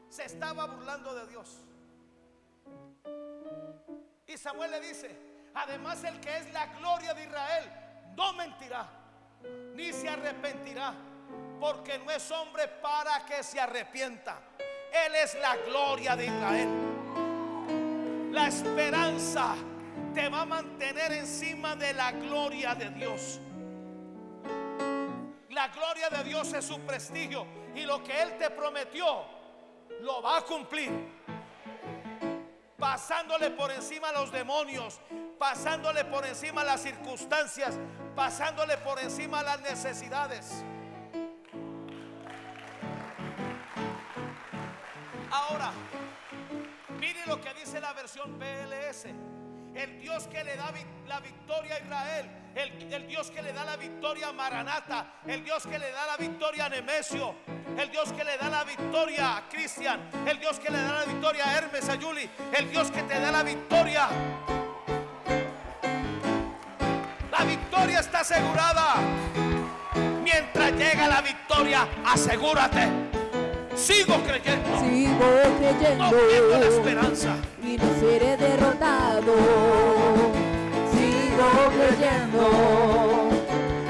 se estaba burlando de Dios, y Samuel le dice: además, el que es la gloria de Israel no mentirá, ni se arrepentirá, porque no es hombre para que se arrepienta. Él es la gloria de Israel. La esperanza te va a mantener encima de la gloria de Dios. La gloria de Dios es su prestigio, y lo que Él te prometió lo va a cumplir, pasándole por encima a los demonios, pasándole por encima a las circunstancias, pasándole por encima a las necesidades. Ahora, mire lo que dice la versión BLS. el Dios que le da la victoria a Israel, el Dios que le da la victoria a Maranata, el Dios que le da la victoria a Nemesio, el Dios que le da la victoria a Cristian, el Dios que le da la victoria a Hermes, a Yuli, el Dios que te da la victoria. La victoria está asegurada. Mientras llega la victoria, asegúrate. Sigo creyendo. No pierdo la esperanza. Y no seré derrotado. Sigo creyendo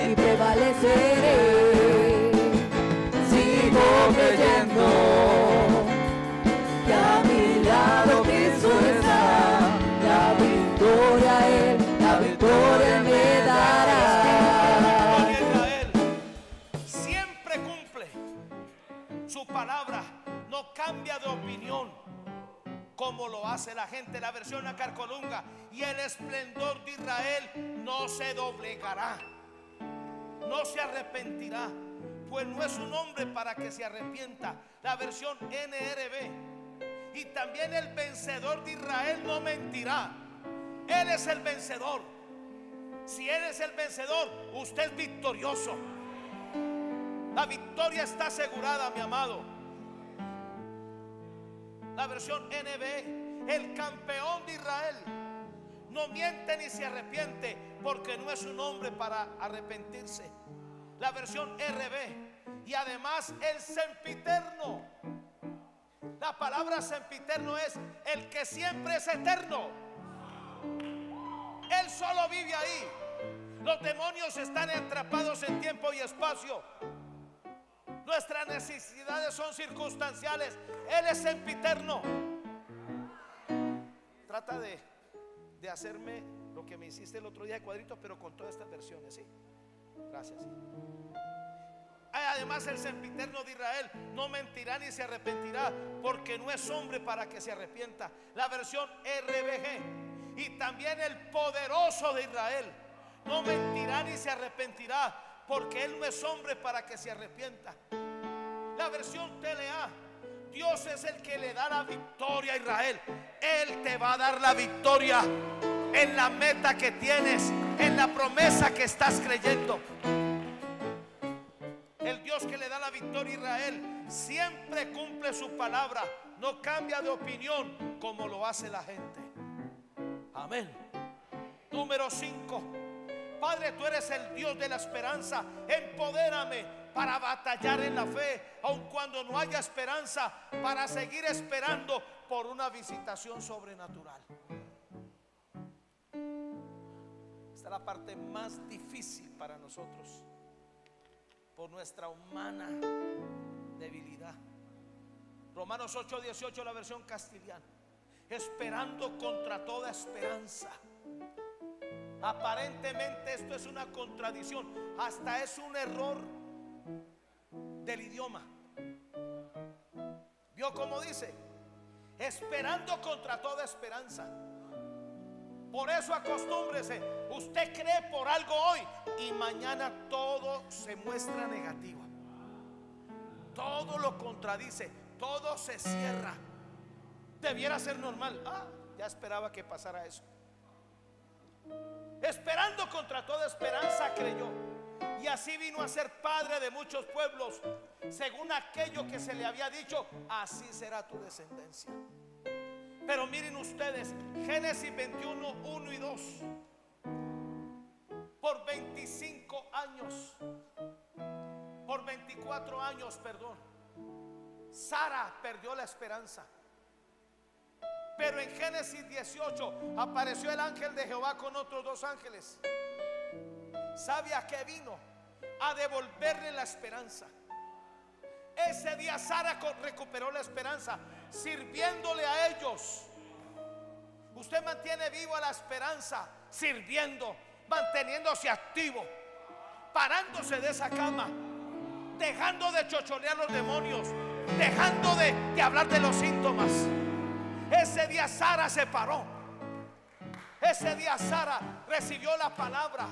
y prevaleceré. Sigo creyendo que a mi lado Cristo está. La victoria Él, la victoria me dará. Israel siempre cumple su palabra, no cambia de opinión como lo hace la gente. La versión Acarcolunga: y el esplendor de Israel no se doblegará, no se arrepentirá, pues no es un hombre para que se arrepienta. La versión NRB: y también el vencedor de Israel no mentirá. Él es el vencedor. Si Él es el vencedor, usted es victorioso. La victoria está asegurada, mi amado. La versión NB: el campeón de Israel no miente ni se arrepiente, porque no es un hombre para arrepentirse. La versión RB: y además el sempiterno. La palabra sempiterno es el que siempre es eterno. Él solo vive ahí. Los demonios están atrapados en tiempo y espacio. Nuestras necesidades son circunstanciales. Él es sempiterno. Trata de hacerme lo que me hiciste el otro día de cuadritos, pero con todas estas versiones, ¿sí? Gracias, sí. Además, el sempiterno de Israel no mentirá ni se arrepentirá, porque no es hombre para que se arrepienta. La versión RBG: y también el poderoso de Israel no mentirá ni se arrepentirá, porque Él no es hombre para que se arrepienta. La versión TLA: Dios es el que le da la victoria a Israel. Él te va a dar la victoria en la meta que tienes, en la promesa que estás creyendo. El Dios que le da la victoria a Israel siempre cumple su palabra, no cambia de opinión como lo hace la gente. Amén. Número 5: Padre, tú eres el Dios de la esperanza. Empodérame para batallar en la fe, aun cuando no haya esperanza, para seguir esperando por una visitación sobrenatural. Esta es la parte más difícil para nosotros, por nuestra humana debilidad. Romanos 8:18, la versión castellana: esperando contra toda esperanza. Aparentemente esto es una contradicción, hasta es un error del idioma. ¿Vio cómo dice? Esperando contra toda esperanza. Por eso acostúmbrese. Usted cree por algo hoy y mañana todo se muestra negativo. Todo lo contradice, todo se cierra. Debiera ser normal. Ya esperaba que pasara eso. Esperando contra toda esperanza creyó, y así vino a ser padre de muchos pueblos, según aquello que se le había dicho: así será tu descendencia. Pero miren ustedes, Génesis 21, 1 y 2. Por 25 años, por 24 años, perdón, Sara perdió la esperanza. Pero en Génesis 18 apareció el ángel de Jehová con otros 2 ángeles. ¿Sabe a qué vino? A devolverle la esperanza. Ese día Sara recuperó la esperanza, sirviéndole a ellos. Usted mantiene viva la esperanza sirviendo, manteniéndose activo, parándose de esa cama, dejando de chochonear los demonios, dejando de hablar de los síntomas. Ese día Sara se paró. Ese día Sara recibió la palabra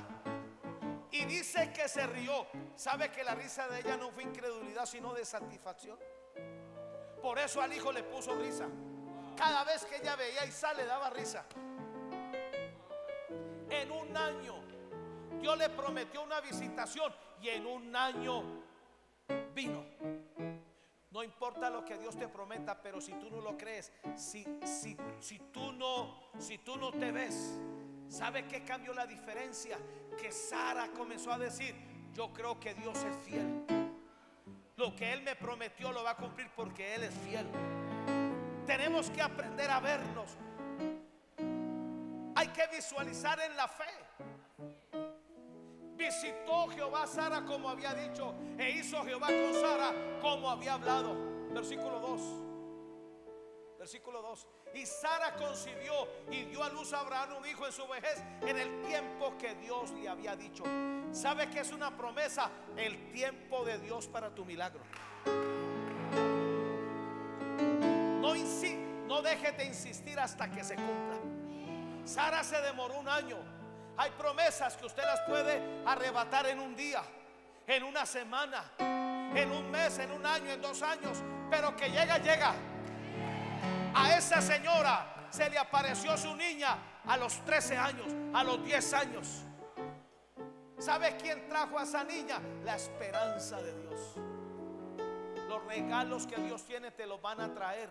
y dice que se rió. ¿Sabe que la risa de ella no fue incredulidad, sino de satisfacción? Por eso al hijo le puso risa. Cada vez que ella veía a Isaac le daba risa. En un año. Dios le prometió una visitación y en un año vino. No importa lo que Dios te prometa, pero si tú no lo crees, si tú no te ves, ¿sabe qué cambió la diferencia? Que Sara comenzó a decir: yo creo que Dios es fiel. Lo que Él me prometió lo va a cumplir porque Él es fiel. Tenemos que aprender a vernos. Hay que visualizar en la fe. Visitó Jehová a Sara como había dicho, e hizo Jehová con Sara como había hablado. Versículo 2. Versículo 2. Y Sara concibió y dio a luz a Abraham un hijo en su vejez, en el tiempo que Dios le había dicho. ¿Sabe qué es una promesa? El tiempo de Dios para tu milagro. No dejes de insistir hasta que se cumpla. Sara se demoró un año. Hay promesas que usted las puede arrebatar en un día, en una semana, en un mes, en un año, en 2 años, pero que llega. A esa señora se le apareció su niña a los 13 años, a los 10 años. ¿Sabe quién trajo a esa niña? La esperanza de Dios. Los regalos que Dios tiene te los van a traer.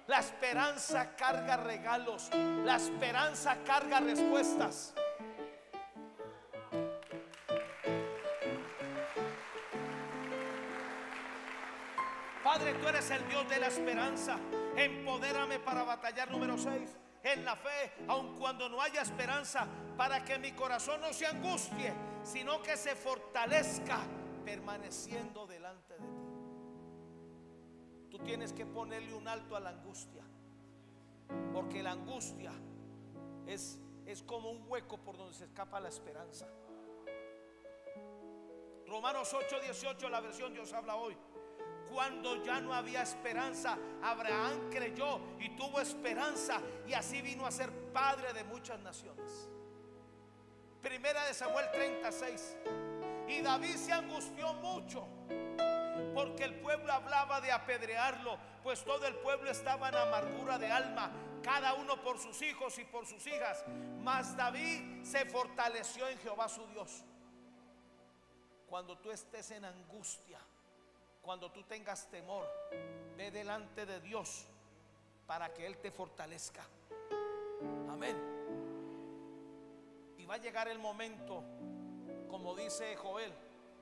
La esperanza carga regalos. La esperanza carga respuestas. Padre, tú eres el Dios de la esperanza. Empodérame para batallar. Número 6. En la fe, aun cuando no haya esperanza, para que mi corazón no se angustie, sino que se fortalezca permaneciendo delante de ti. Tú tienes que ponerle un alto a la angustia, porque la angustia es como un hueco por donde se escapa la esperanza. Romanos 8:18, la versión Dios habla hoy. Cuando ya no había esperanza, Abraham creyó y tuvo esperanza, y así vino a ser padre de muchas naciones. Primera de Samuel 36. Y David se angustió mucho, porque el pueblo hablaba de apedrearlo, pues todo el pueblo estaba en amargura de alma, cada uno por sus hijos y por sus hijas. Mas David se fortaleció en Jehová su Dios. Cuando tú estés en angustia, cuando tú tengas temor, ve delante de Dios para que Él te fortalezca. Amén. Y va a llegar el momento, como dice Joel: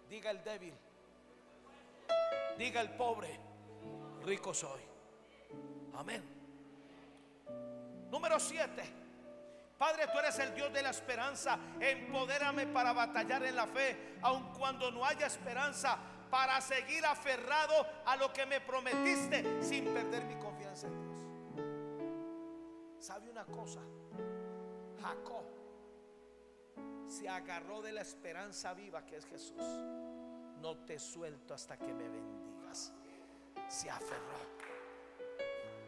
diga el débil, diga el pobre, rico soy. Amén. Número 7. Padre, tú eres el Dios de la esperanza. Empodérame para batallar en la fe, aun cuando no haya esperanza, para seguir aferrado a lo que me prometiste, sin perder mi confianza en Dios. ¿Sabe una cosa? Jacob se agarró de la esperanza viva que es Jesús. No te suelto hasta que me bendigas. Se aferró.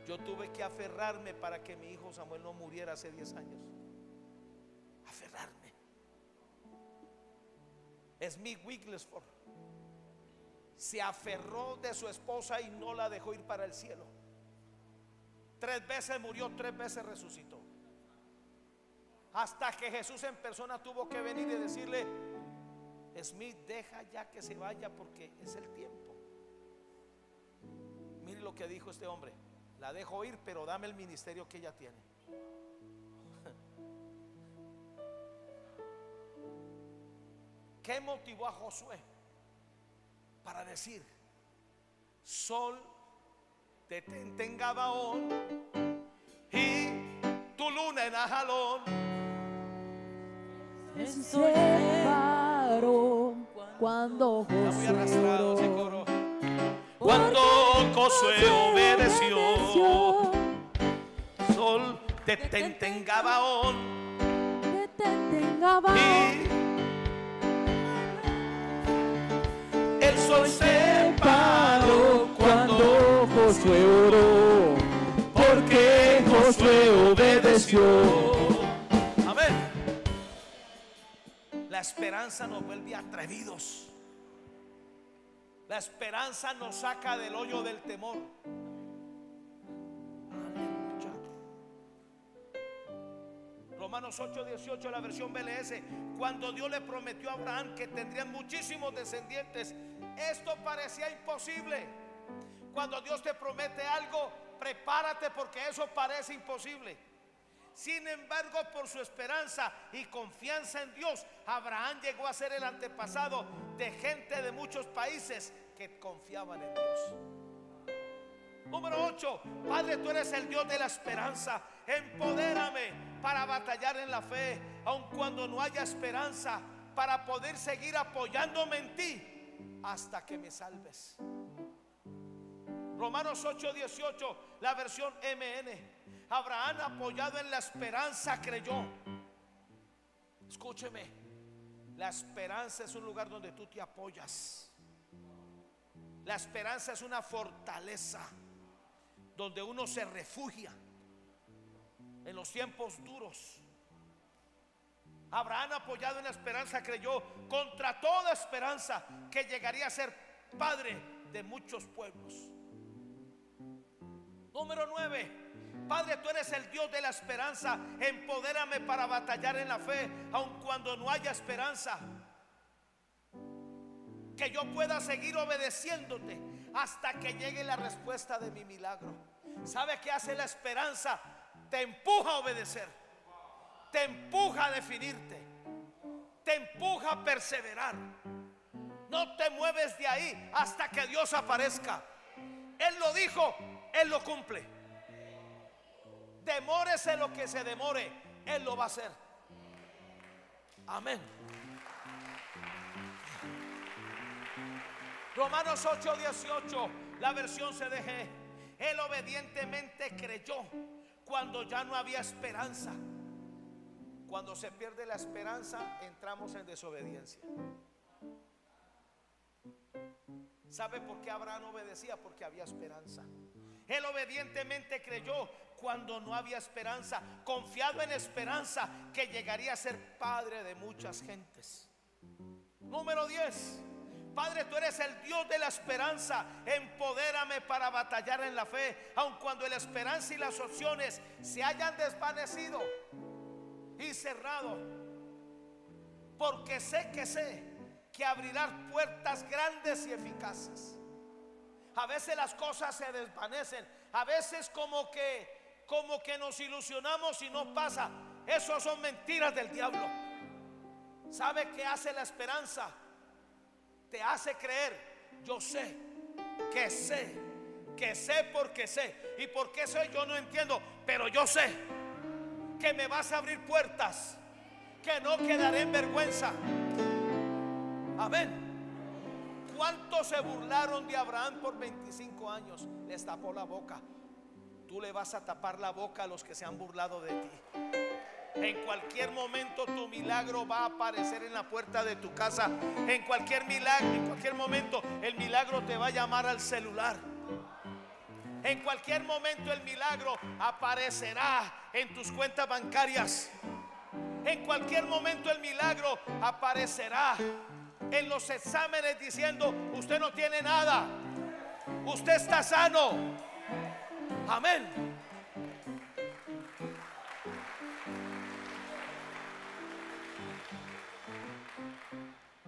Yo tuve que aferrarme para que mi hijo Samuel no muriera hace 10 años. Aferrarme. Smith Wigglesworth se aferró de su esposa y no la dejó ir para el cielo. 3 veces murió, 3 veces resucitó, hasta que Jesús en persona tuvo que venir y decirle: Smith, deja ya que se vaya, porque es el tiempo. Mire lo que dijo este hombre: la dejo ir, pero dame el ministerio que ella tiene. ¿Qué motivó a Josué para decir: sol detente en Gabaón y tu luna en Ajalón? El sol se paró cuando Está muy Josué arrastrado ese oró. coro. Cuando Josué obedeció, sol detente en Gabaón Detente en Gabaón. y el sol se paró cuando Josué oró, porque Josué obedeció. Amén. La esperanza nos vuelve atrevidos. La esperanza nos saca del hoyo del temor. Aleluya. Romanos 8:18, la versión BLS. Cuando Dios le prometió a Abraham que tendrían muchísimos descendientes, esto parecía imposible. Cuando Dios te promete algo, prepárate, porque eso parece imposible. Sin embargo, por su esperanza y confianza en Dios, Abraham llegó a ser el antepasado de gente de muchos países que confiaban en Dios. Número 8, Padre, tú eres el Dios de la esperanza. Empodérame para batallar en la fe, aun cuando no haya esperanza, para poder seguir apoyándome en ti hasta que me salves. Romanos 8:18, la versión MN. Abraham, apoyado en la esperanza, creyó. Escúcheme, la esperanza es un lugar donde tú te apoyas. La esperanza es una fortaleza donde uno se refugia en los tiempos duros. Abraham, apoyado en la esperanza, creyó contra toda esperanza que llegaría a ser padre de muchos pueblos. Número 9, Padre, tú eres el Dios de la esperanza. Empodérame para batallar en la fe, aun cuando no haya esperanza. Que yo pueda seguir obedeciéndote hasta que llegue la respuesta de mi milagro. ¿Sabe qué hace la esperanza? Te empuja a obedecer, te empuja a definirte, te empuja a perseverar. No te mueves de ahí hasta que Dios aparezca. Él lo dijo, Él lo cumple. Demórese lo que se demore, Él lo va a hacer. Amén. Romanos 8:18, la versión CDG. Él obedientemente creyó cuando ya no había esperanza. Cuando se pierde la esperanza, entramos en desobediencia. ¿Sabe por qué Abraham obedecía? Porque había esperanza. Él obedientemente creyó cuando no había esperanza, confiado en esperanza que llegaría a ser padre de muchas gentes. Número 10, Padre, tú eres el Dios de la esperanza. Empodérame para batallar en la fe, aun cuando la esperanza y las opciones se hayan desvanecido y cerrado, porque sé que abrirás puertas grandes y eficaces. A veces las cosas se desvanecen, a veces como que nos ilusionamos y no pasa. Eso son mentiras del diablo. ¿Sabe qué hace la esperanza? Te hace creer. Yo sé porque sé. Y por qué sé yo no entiendo, pero yo sé que me vas a abrir puertas, que no quedaré en vergüenza. Amén. ¿Cuántos se burlaron de Abraham por 25 años? Les tapó la boca. Tú le vas a tapar la boca a los que se han burlado de ti. En cualquier momento tu milagro va a aparecer en la puerta de tu casa. En cualquier momento el milagro te va a llamar al celular. En cualquier momento el milagro aparecerá en tus cuentas bancarias. En cualquier momento el milagro aparecerá en los exámenes diciendo: usted no tiene nada, usted está sano. Amén.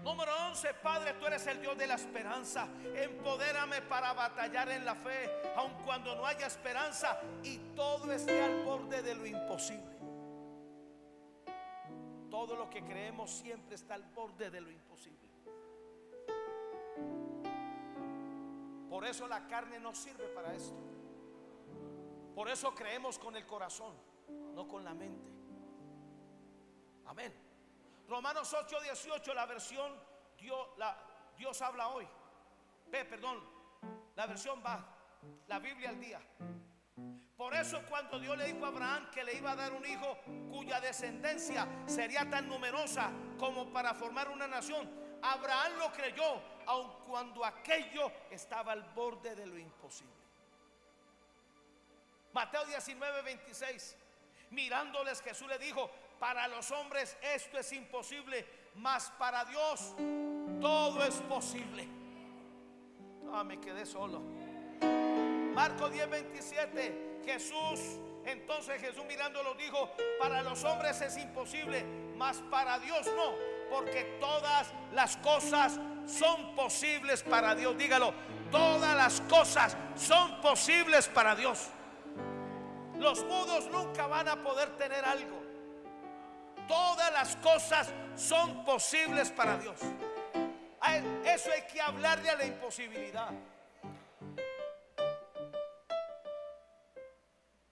Número 11, Padre, tú eres el Dios de la esperanza. Empodérame para batallar en la fe, aun cuando no haya esperanza y todo esté al borde de lo imposible. Todo lo que creemos siempre está al borde de lo imposible. Por eso la carne no sirve para esto. Por eso creemos con el corazón, no con la mente. Amén. Romanos 8:18, la versión Dios habla hoy. La versión la Biblia al día. Por eso cuando Dios le dijo a Abraham que le iba a dar un hijo cuya descendencia sería tan numerosa como para formar una nación, Abraham lo creyó, aun cuando aquello estaba al borde de lo imposible. Mateo 19:26. Mirándoles, Jesús le dijo: para los hombres esto es imposible, mas para Dios todo es posible. Me quedé solo. Marcos 10:27. Jesús Entonces Jesús mirándolo dijo: para los hombres es imposible, mas para Dios no, porque todas las cosas son posibles para Dios. Dígalo: todas las cosas son posibles para Dios. Los mudos nunca van a poder tener algo. Todas las cosas son posibles para Dios. A eso hay que hablarle a la imposibilidad.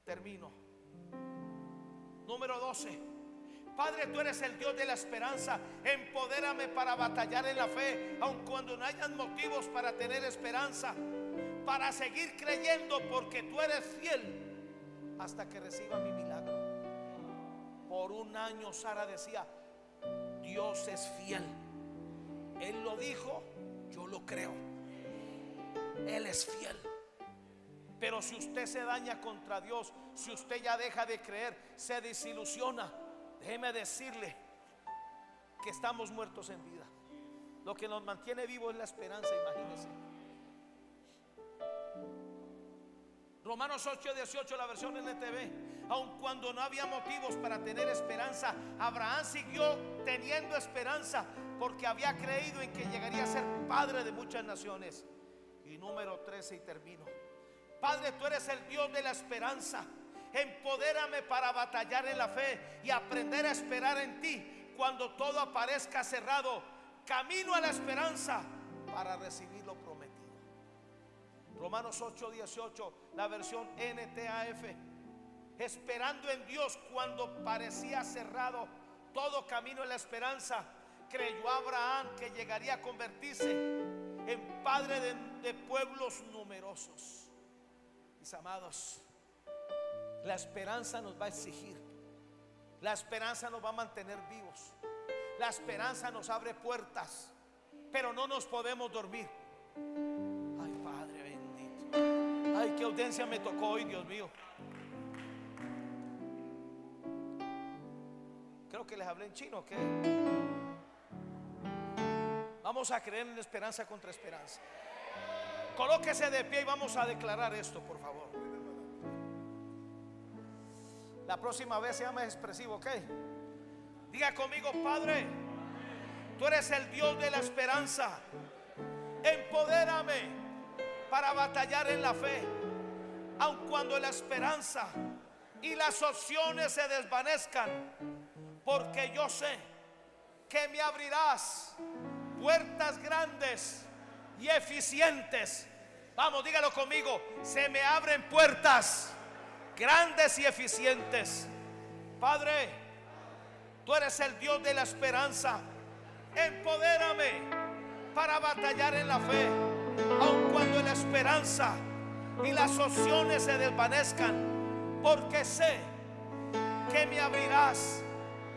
Termino. Número 12. Padre, tú eres el Dios de la esperanza. Empodérame para batallar en la fe, aun cuando no hayan motivos para tener esperanza, para seguir creyendo, porque tú eres fiel hasta que reciba mi milagro. Por un año Sara decía: Dios es fiel. Él lo dijo, yo lo creo. Él es fiel. Pero si usted se daña contra Dios, si usted ya deja de creer, se desilusiona, déjeme decirle que estamos muertos en vida. Lo que nos mantiene vivos es la esperanza, imagínense. Romanos 8:18, la versión NTV. Aun cuando no había motivos para tener esperanza, Abraham siguió teniendo esperanza, porque había creído en que llegaría a ser padre de muchas naciones. Y número 13, y termino. Padre, tú eres el Dios de la esperanza. Empodérame para batallar en la fe y aprender a esperar en ti cuando todo aparezca cerrado. Camino a la esperanza para recibir lo prometido. Romanos 8:18, la versión NTAF. Esperando en Dios cuando parecía cerrado todo camino en la esperanza, creyó Abraham que llegaría a convertirse en padre de pueblos numerosos. Mis amados, la esperanza nos va a exigir, la esperanza nos va a mantener vivos, la esperanza nos abre puertas, pero no nos podemos dormir. Ay, Padre bendito. Ay, qué audiencia me tocó hoy, Dios mío. Creo que les hablé en chino, ¿qué? Vamos a creer en la esperanza contra esperanza. Colóquese de pie y vamos a declarar esto, por favor. La próxima vez sea más expresivo, ¿ok? Diga conmigo: Padre, tú eres el Dios de la esperanza. Empodérame para batallar en la fe, aun cuando la esperanza y las opciones se desvanezcan, porque yo sé que me abrirás puertas grandes y eficientes. Vamos, dígalo conmigo: se me abren puertas grandes y eficientes. Padre, tú eres el Dios de la esperanza. Empodérame para batallar en la fe, aun cuando la esperanza y las opciones se desvanezcan, porque sé que me abrirás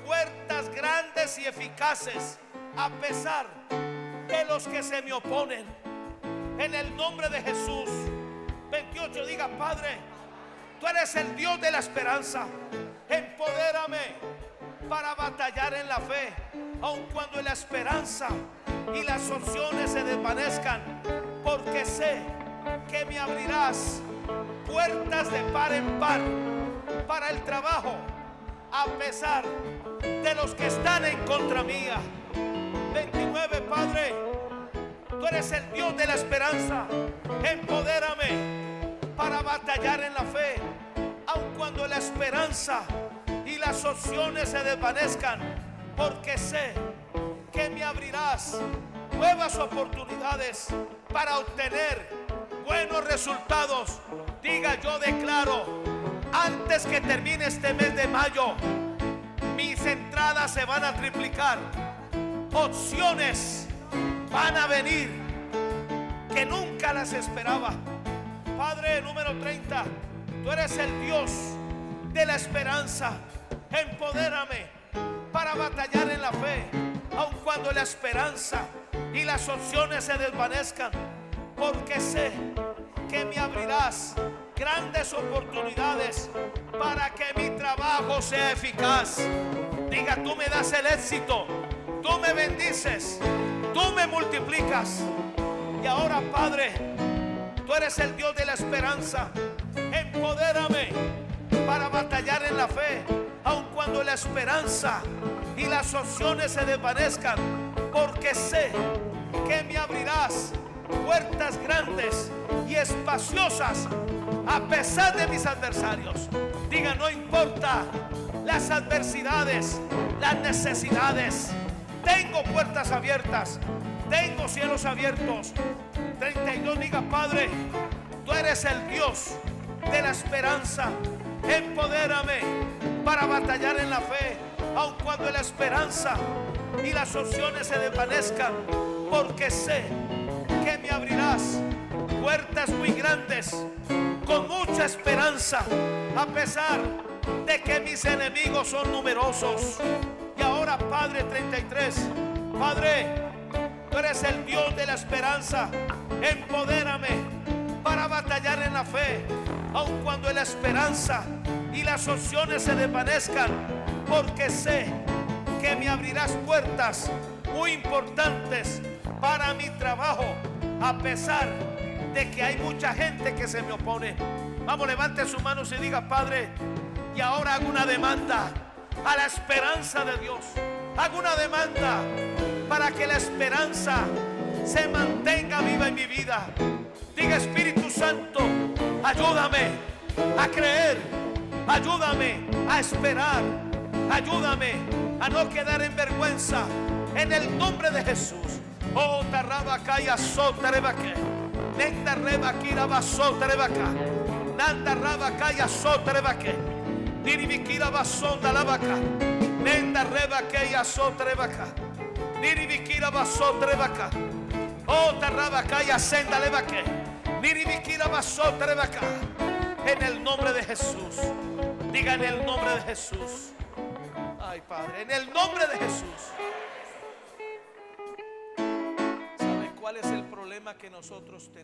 puertas grandes y eficaces a pesar de los que se me oponen. En el nombre de Jesús. 28, diga: Padre, tú eres el Dios de la esperanza. Empodérame para batallar en la fe, aun cuando la esperanza y las opciones se desvanezcan, porque sé que me abrirás puertas de par en par para el trabajo, a pesar de los que están en contra mía. 29, Padre, tú eres el Dios de la esperanza. Empodérame para batallar en la fe, aun cuando la esperanza y las opciones se desvanezcan, porque sé que me abrirás nuevas oportunidades para obtener buenos resultados. Diga: yo declaro, antes que termine este mes de mayo, mis entradas se van a triplicar. Opciones van a venir que nunca las esperaba. Padre, número 30, tú eres el Dios de la esperanza. Empodérame para batallar en la fe, aun cuando la esperanza y las opciones se desvanezcan, porque sé que me abrirás grandes oportunidades para que mi trabajo sea eficaz. Diga: tú me das el éxito, tú me bendices, tú me multiplicas. Y ahora, Padre, tú eres el Dios de la esperanza. Empodérame para batallar en la fe, aun cuando la esperanza y las opciones se desvanezcan, porque sé que me abrirás puertas grandes y espaciosas a pesar de mis adversarios. Diga, no importa las adversidades, las necesidades, tengo puertas abiertas, tengo cielos abiertos. 32, diga, Padre, tú eres el Dios de la esperanza. Empodérame para batallar en la fe, aun cuando la esperanza y las opciones se desvanezcan, porque sé que me abrirás puertas muy grandes con mucha esperanza, a pesar de que mis enemigos son numerosos. Y ahora, Padre, 33, Padre, tú eres el Dios de la esperanza. Empodérame para batallar en la fe, aun cuando la esperanza y las opciones se desvanezcan, porque sé que me abrirás puertas muy importantes para mi trabajo, a pesar de que hay mucha gente que se me opone. Vamos, levante sus manos y diga, Padre, y ahora hago una demanda a la esperanza de Dios. Hago una demanda para que la esperanza se mantenga viva en mi vida. Diga, Espíritu Santo, ayúdame a creer, ayúdame a esperar, ayúdame a no quedar en vergüenza, en el nombre de Jesús. Oh, tarabacaya sotarebaque, nenda rebakira basotarebaca, nanda rabacaya sotarebaque, diribikira basonda labaca, nenda rebaqueya sotarebaca, diribikira basotarebaca. Oh, tarabacaya senda lebaque, diribikira basotarebaca. En el nombre de Jesús. Diga, en el nombre de Jesús. Ay, Padre, en el nombre de Jesús. ¿Sabe cuál es el problema que nosotros tenemos?